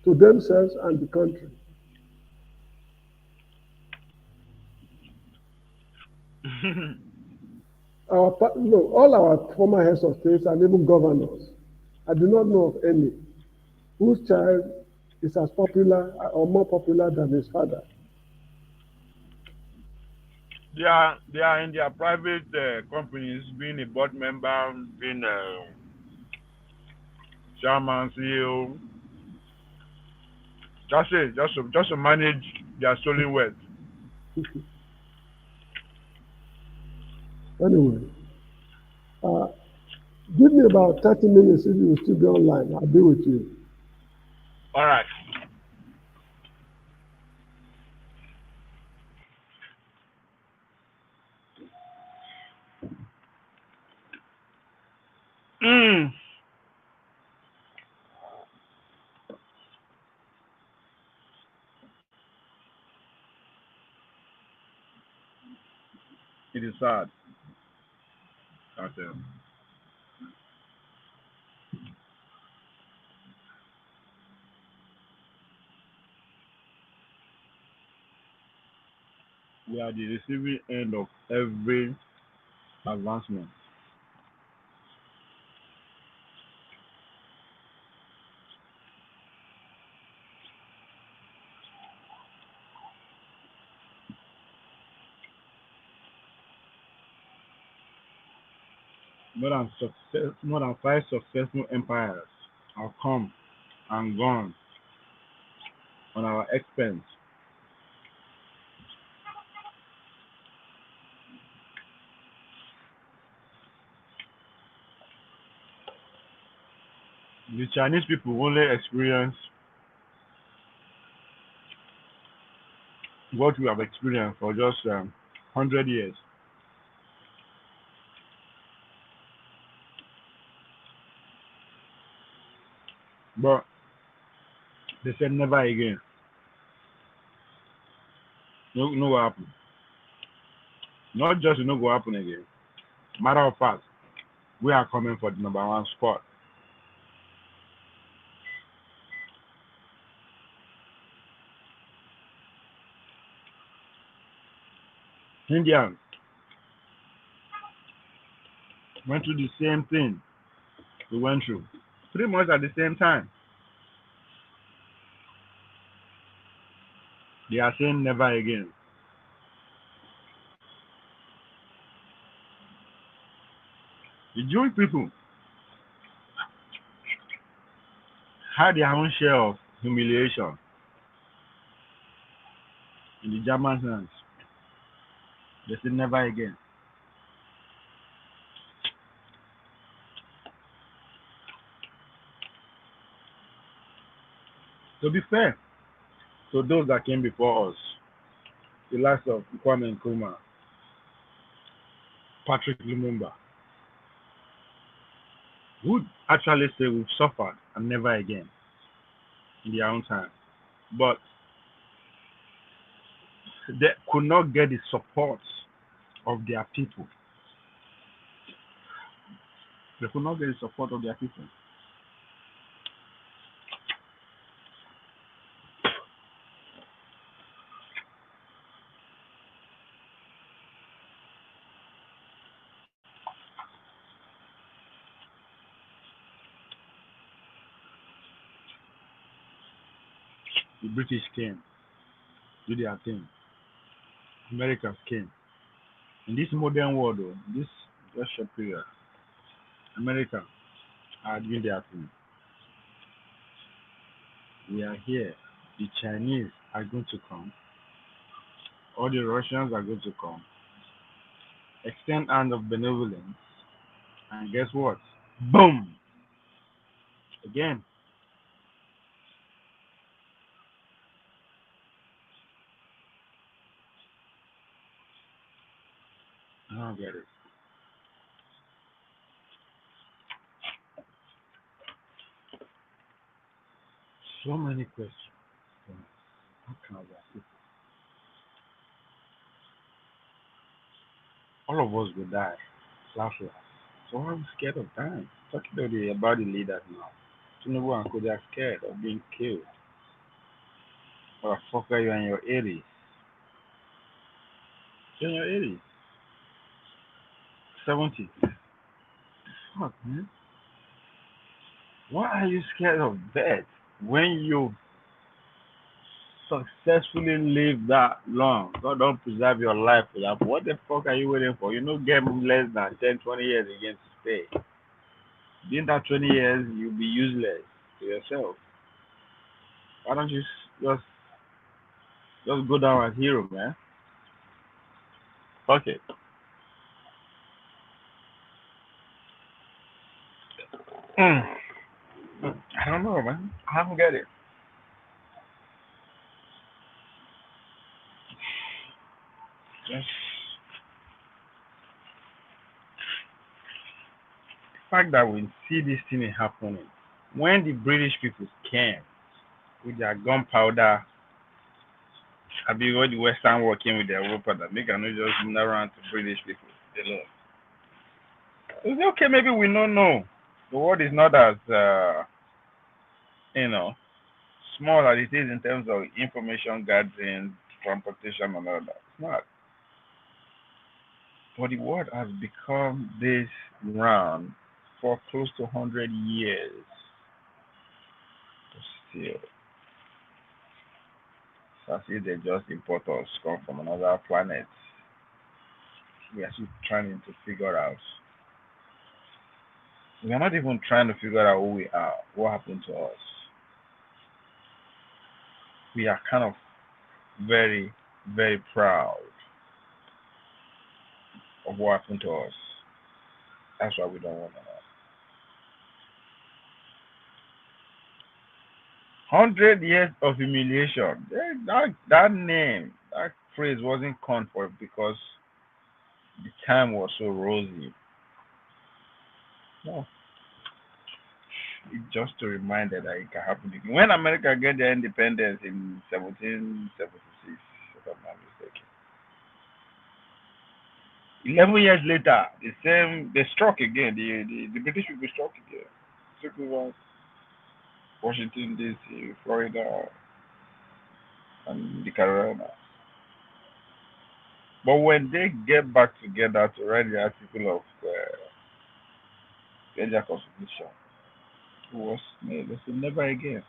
[SPEAKER 3] to themselves and the country? All our former heads of states and even governors, I do not know of any whose child is as popular or more popular than his father.
[SPEAKER 5] They are in their private companies, being a board member, being a chairman, CEO. That's it. Just to manage their stolen wealth.
[SPEAKER 3] Anyway, uh, give me about 30 minutes if you will still be online. I'll be with you.
[SPEAKER 5] All right. Mm. It is sad. That, we are the receiving end of every advancement. More than five successful empires have come and gone on our expense. The Chinese people only experience what we have experienced for just 100 years. But they said never again. No, no will happen. Not just no go happen again. Matter of fact, we are coming for the number one spot. Indians went through the same thing we went through, pretty much at the same time. They are saying never again. The Jewish people had their own share of humiliation in the German hands. They said never again. To be fair to those that came before us, the likes of Kwame Nkrumah, Patrick Lumumba, would actually say we've suffered and never again in their own time. But they could not get the support of their people. They could not get the support of their people. The British came, do their thing. Americans came. In this modern world, though, this just short period, America are doing their thing. We are here. The Chinese are going to come. All the Russians are going to come. Extend hand of benevolence. And guess what? Boom! Again. I don't get it. So many questions. How can I be? All of us will die. Last last. So I'm scared of dying. Talking about the leaders now. Tinubu and Kodi are scared of being killed. Motherfucker, you're in your 80s. You're in your 80s. 70s. Fuck, man. Why are you scared of death when you successfully live that long? God don't preserve your life for that. What the fuck are you waiting for? You know, get less than 10, 20 years again to stay. In that 20 years, you'll be useless to yourself. Why don't you just go down as hero, man? Fuck it. Mm. I don't know, man. I don't get it. Just the fact that we see this thing happening. When the British people came with their gunpowder, I be what the Western world came with their gunpowder, make I not just around to British people. They love. It's okay, maybe we don't know. The world is not as you know small as it is in terms of information gathering, transportation, and all that. It's not. But the world has become this round for close to 100 years. Still, it's as if they just import us, come from another planet. We are still trying to figure out. We are not even trying to figure out who we are, what happened to us. We are kind of very, very proud of what happened to us. That's why we don't want to know. 100 years of humiliation. That name, that phrase wasn't coined for it because the time was so rosy. No, it's just to remind that it can happen again. When America get their independence in 1776, if I'm not mistaken, 11 years later, they struck again. The British people struck again. Took over Washington D.C., Florida, and the Carolinas. But when they get back together to write the article of the Constitution, it was made. They said never again.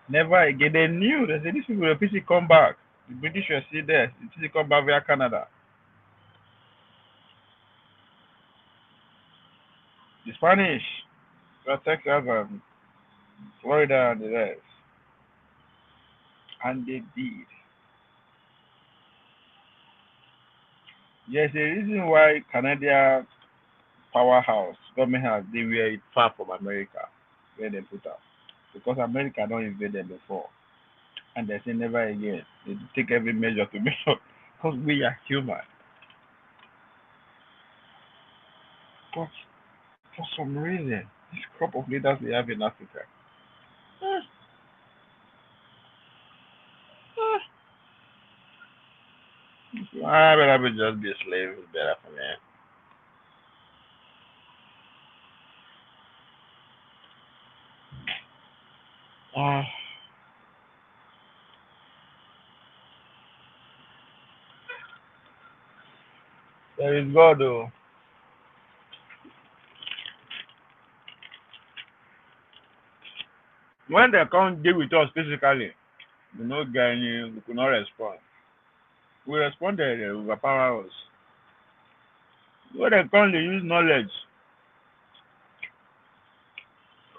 [SPEAKER 5] Never again. They knew. They said these people will PC come back. The British were still there. The PC come back via Canada. The Spanish via Texas and Florida and the rest. And they did. There's a reason why Canadian powerhouse, government house, they were far from America where they put up. Because America don't invade them before. And they say never again. They take every measure to make sure because we are human. But for some reason, this crop of leaders we have in Africa, eh, I better just be a slave. It's better for me. Ah, there is God though. When they come deal with us physically, we no get any, we could not respond. We responded, they overpower us. When they come, they use knowledge.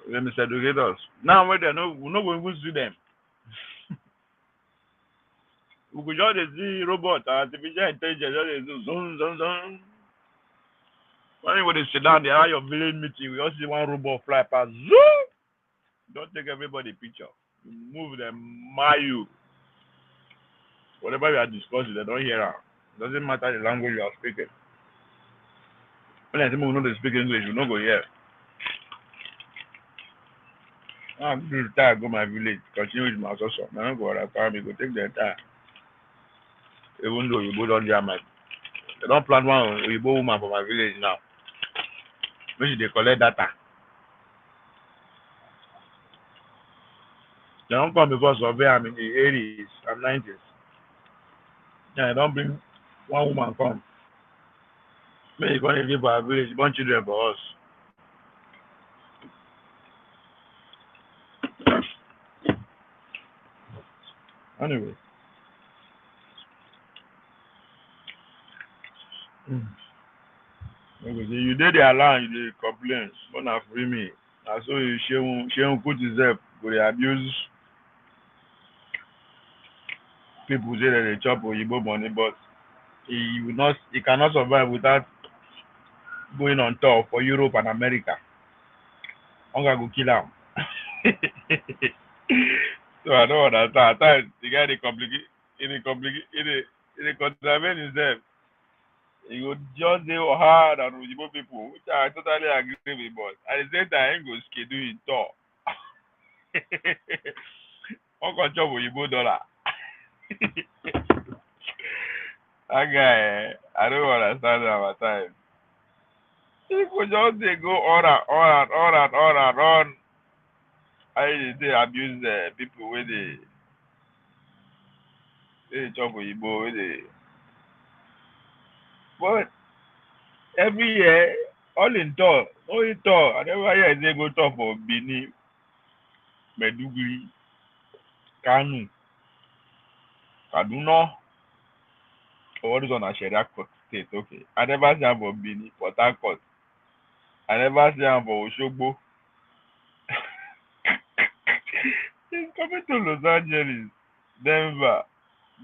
[SPEAKER 5] They miseducate us. Now when they know, we no going to see them. We could just see robot, artificial intelligence, just do zoom, zoom, zoom. When they sit down, they have your village meeting. We all see one robot fly past. Zoom! Don't take everybody picture. Move them, mayu. Whatever we are discussing, they don't hear out. Doesn't matter the language you are speaking. When I say we know they speak English, we no go hear. I'm going to retire, go my village, continue with my social. I don't go to farm, go take the entire. Even though you go down there, my they don't plant one Oyibo woman for my village now. Maybe they collect data. They don't come because survey I'm in the 80s and 90s. Yeah, they don't bring one woman come. Maybe you're going to give our village, born children for us. Anyway. Okay, you did the alarm, you did complain. Wanna free me. I saw you she put himself go dey abuse people say that they chop Oyibo money, but he cannot survive without going on tour for Europe and America. Hunger go kill him. So I don't understand. At times the guy they complicate he contravene himself. He go just dey hard on Oyibo people, which I totally agree with, but at the same time he go schedule him tour. One can chop Oyibo dollar. That guy, I don't understand him at times. He could just dey go on and on and on and on and on. I dey abuse the people wey dey chop Oyibo wey dey. But every year, all in tour, only tour. I never hear say go tour for Benin, Maiduguri, Kano, Kaduna. For what is on a Sharia court state, okay. I never see am for Benin, Port Harcourt. I never see am for Osogbo. He's coming to Los Angeles, Denver,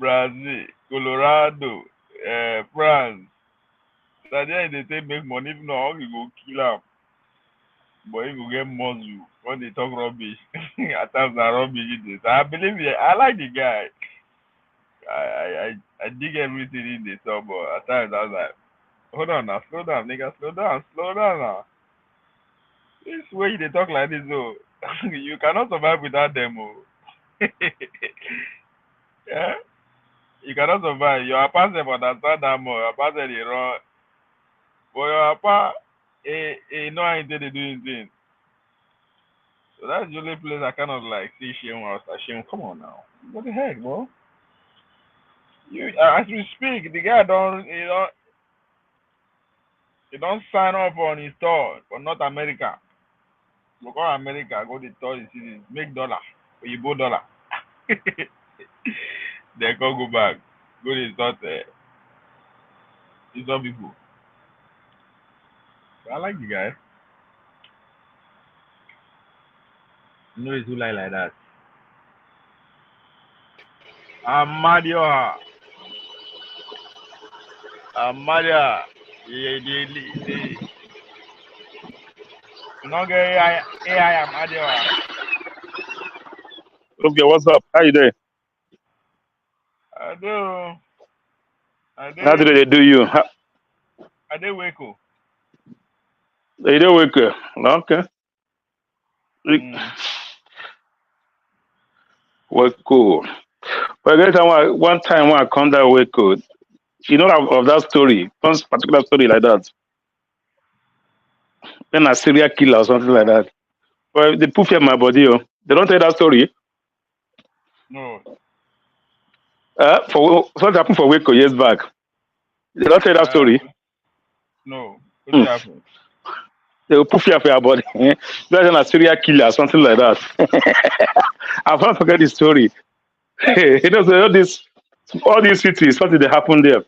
[SPEAKER 5] Brazil, Colorado, France. So there they say make money. If not, he go kill am. But he go get muscle when they talk rubbish. At times na rubbish it is. I believe it. I like the guy. I dig everything in the talk, but at times I was like, hold on now, slow down, nigga, slow down now. This way they talk like this, though, you cannot survive without them, oh. Yeah, you cannot survive. Your papa say understand that more. Your papa say they run, but your papa, know how they do anything. So that's the only place I kind of like see shame or shame. Come on now, what the heck, bro? You as we speak, the guy he don't sign up on his tour for North America. Go call America, go the tour the cities, make dollar, Oyibo dollar. Then go back, go to start some people. I like the guy. You know he's who like that. Amadio. Amadia. The not get AI Amadio.
[SPEAKER 6] Okay, what's up? How you doing?
[SPEAKER 5] I do.
[SPEAKER 6] How do they do you?
[SPEAKER 5] I do Waco.
[SPEAKER 6] They do work. Okay. Well, cool. But one time when I come that way, cool. You know of that story, one particular story like that. Then a serial killer or something like that. Well, they put fear in my body. Oh. They don't tell that story.
[SPEAKER 5] No.
[SPEAKER 6] For what happened for Waco years back. They don't tell that story.
[SPEAKER 5] No. What
[SPEAKER 6] Hmm.
[SPEAKER 5] happened?
[SPEAKER 6] They will put fear for your body. That's a serial killer or something like that. I can't forget the story. You know, so all these cities, what did they happen there?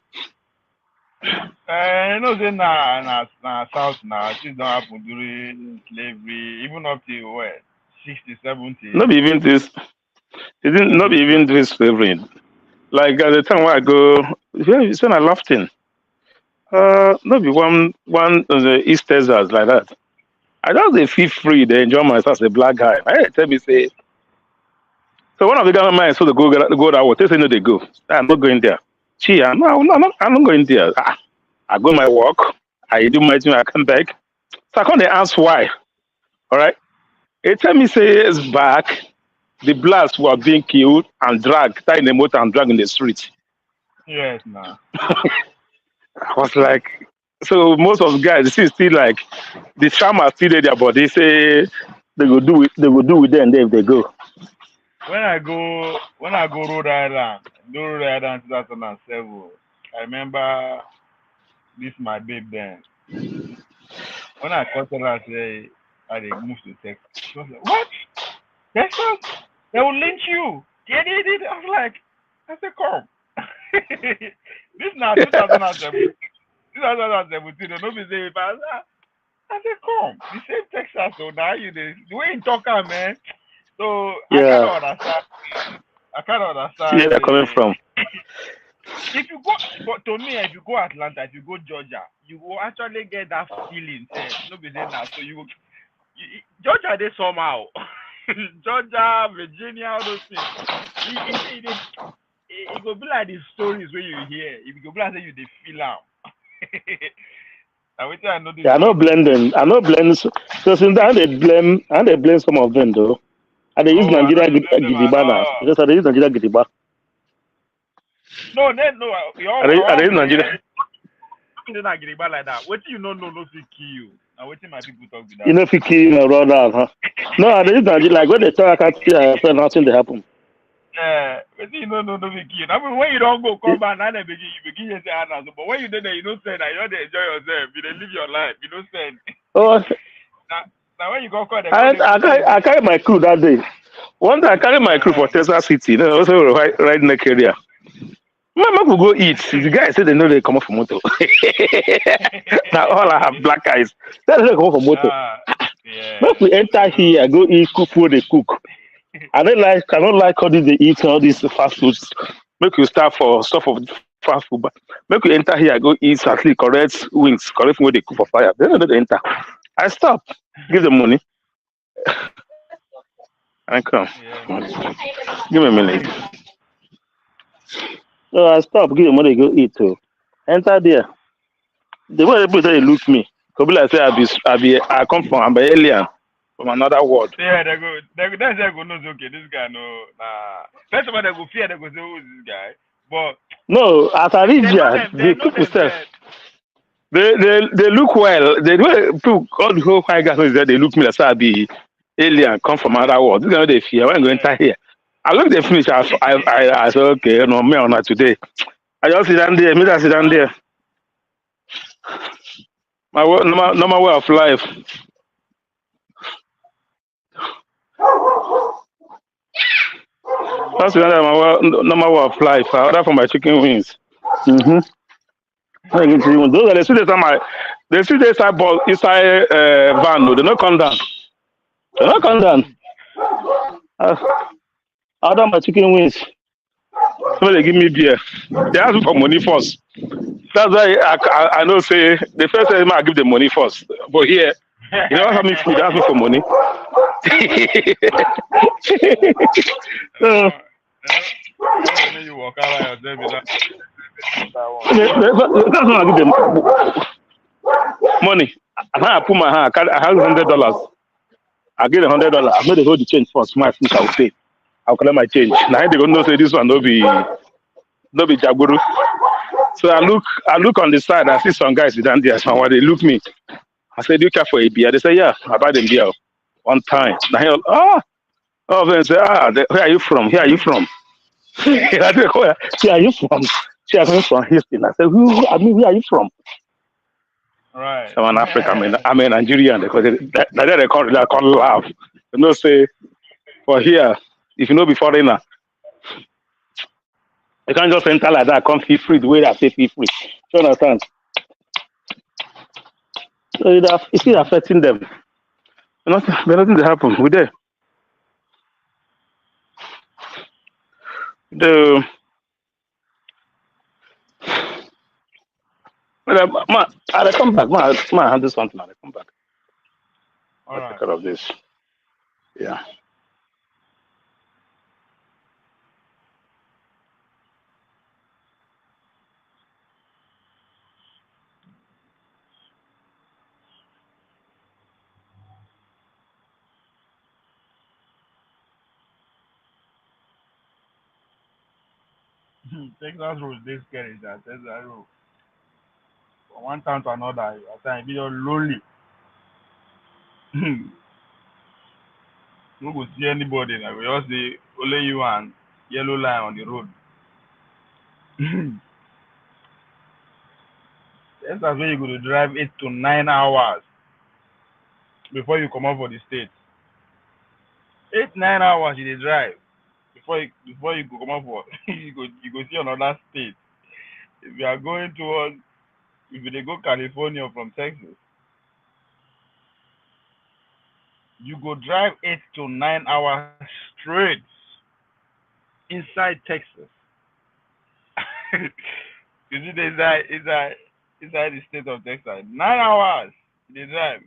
[SPEAKER 5] You know, say na South now. Things don't happen during slavery, even up to what 60, 70.
[SPEAKER 6] Not be even this. It didn't not be even this slavery. Like at the time when I go, yeah, it's when I laughed in. Not be one of the East Texas like that. I just feel free. They enjoy myself as a black guy. I tell me say. So one of the government so they go that way. They say no, they go. I'm not going there. Gee, I'm not going there. I go my work. I do my thing. I come back. So I can't ask why. All right. They tell me say it's back. The blacks were being killed and dragged, tied in the motor and dragged in the street.
[SPEAKER 5] Yes, nah.
[SPEAKER 6] I was like, so most of the guys, see, still like the trauma still in their body. Say they will do it. They will do it then if they go.
[SPEAKER 5] When I go Rhode Island, 2007, I remember this my babe then. When I called her, I say I moved to Texas. She was like, "What? Texas? They will lynch you." Get it? I was like, I said, "Come." This now 2017. 2017. Don't be saying, but I said, "Come." The same Texas. So now the way you talk, man. So
[SPEAKER 6] Yeah.
[SPEAKER 5] I kind of understand.
[SPEAKER 6] See where they're coming from.
[SPEAKER 5] If you go, but to me, if you go Atlanta, if you go Georgia, you will actually get that feeling. No be saying that. So Georgia, they somehow. Georgia, Virginia, all those things. It will be like the stories where you hear. It will be like you they feel out. I know this.
[SPEAKER 6] Yeah, I not blending. I not blending. So since then they blame some of them though. And they use Nigeria Gidiba now. Because they use Nigeria Gidiba.
[SPEAKER 5] No.
[SPEAKER 6] Are they use Nigeria?
[SPEAKER 5] They not Gidiba like that. What you know, no fit kill you. And what my people talk with that.
[SPEAKER 6] You know, if you kill my brother, huh? No, they use Nigeria. Like when they talk, I can't see nothing they happen.
[SPEAKER 5] But you know, no fit kill you. I mean, when you don't go come back, now they begin to say answer. But when you do that, you don't say that. You don't enjoy yourself. You don't live your life. You don't say.
[SPEAKER 6] Oh.
[SPEAKER 5] Now when you go call them,
[SPEAKER 6] I carry my crew that day. One day I carry my crew for Texas City, you know, also right next area. Mama could go eat. The guys said they know they come off from moto. Now all I have black eyes. They come off from moto. If we enter here, I go eat, cook food, they cook. I don't like all this they eat all these fast foods. Make you start for stuff of fast food. But make you enter here, I go eat at least correct wings, correct food they cook for fire. They don't know they enter. I stop, give them money. I come. Give me a minute. So I stop, give them money, go eat too. Enter there. The way people say they look me, could be like say I come from I'm an alien from another world.
[SPEAKER 5] Yeah, they go. That's go no okay. This guy no. Nah. First of all, they go fear. They go say who is this guy? But
[SPEAKER 6] no, as I reach here, the people say they look well. They people all the whole white guys there. They look me like say I be alien, come from another world. This guy they fear. When I go enter here, I look they finish. I said okay, no me or not today. I just sit down there. Me just sit down there. My normal way of life. That's my normal way of life. I order for my chicken wings. Those are the sweetest time the sweetest inside van. No, they not come down. They not come down. I order my chicken wings. So they give me beer. They ask me for money first. That's why I know say the first time I give them money first. But here, you know how me food, they ask me for money.
[SPEAKER 5] You walk out yourself.
[SPEAKER 6] That's when I give them money. And I put my hand, I have $100. I get $100. I made the hold the change first. My finish, I will pay. I'll collect my change. Now they don't know say this one no be Jaguru. So I look on the side. I see some guys down there. Someone they look me. I said, "Do you care for a beer?" They say, "Yeah, I buy them beer one time." Now he all of them say, "Where are you from? Where are you from?" I said, "Where are you from?" She are coming from Houston. I said, "Who? I mean, where are you from?"
[SPEAKER 5] Right.
[SPEAKER 6] So I'm an African. I'm a Nigerian because they can't laugh. You know, say for here, if you know be foreigner, you can't just enter like that. Come feel free the way I say feel free. You understand? So it's still affecting them. Nothing to happen. We there. The I come back. I handle something. I come back.
[SPEAKER 5] All
[SPEAKER 6] I'll take
[SPEAKER 5] right.
[SPEAKER 6] care of this. Yeah.
[SPEAKER 5] Texas road, they scary. That Texas road. From one town to another, at times be lonely. You go see anybody. Like, we just see only you and yellow line on the road. That's where you go to drive 8 to 9 hours before you come out for the state. 8 9 hours you dey drive before you go come out for you go see another state. If you are going towards if you dey go California from Texas, you go drive 8 to 9 hours straight inside Texas. You see the inside the state of Texas. 9 hours they drive.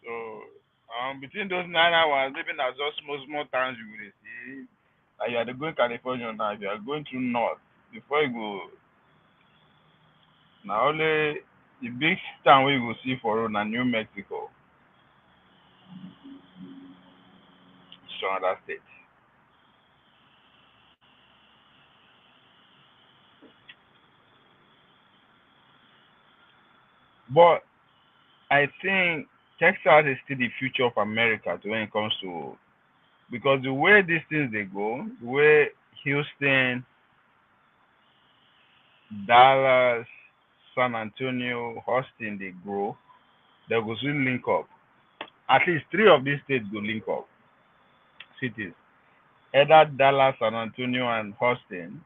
[SPEAKER 5] So between those 9 hours, maybe na just small towns you will see. Like you are going California now, if you are going to north, before you go now only the big town where you go see for road na New Mexico. It's another state. But I think Texas is still the future of America when it comes to because the way these things they go, the way Houston, Dallas, San Antonio, Austin they grow, they go soon link up. At least three of these states go link up cities. Either Dallas, San Antonio, and Austin,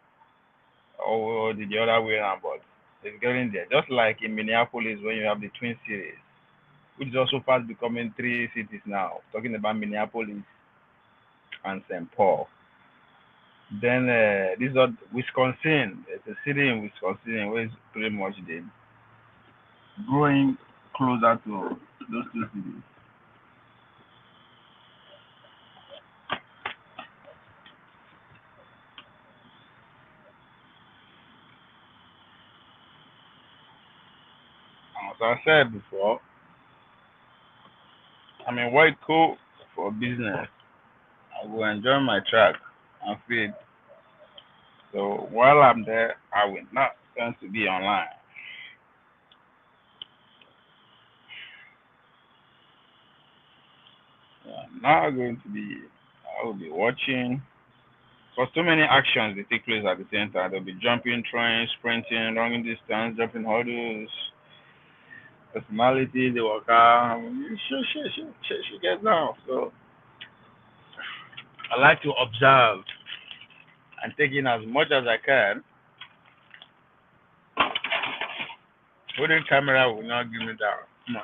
[SPEAKER 5] or the other way around, but it's getting there. Just like in Minneapolis when you have the Twin Cities, which is also fast becoming three cities now. Talking about Minneapolis and St. Paul. Then this is Wisconsin. It's a city in Wisconsin where it's pretty much the growing closer to those two cities. As I said before, I mean, white coat for business. I will enjoy my track and feed. So while I'm there, I will not tend to be online. I'm not going to be. I will be watching. For so many actions they take place at the same time. They'll be jumping, throwing, sprinting, running distance, jumping hurdles, personality, they work out. She gets down. So I like to observe and take in as much as I can. Holding camera will not give me that much.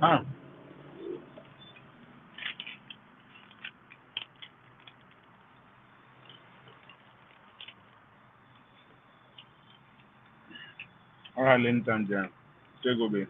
[SPEAKER 1] Ah, all right, Linton, Jen. Take over.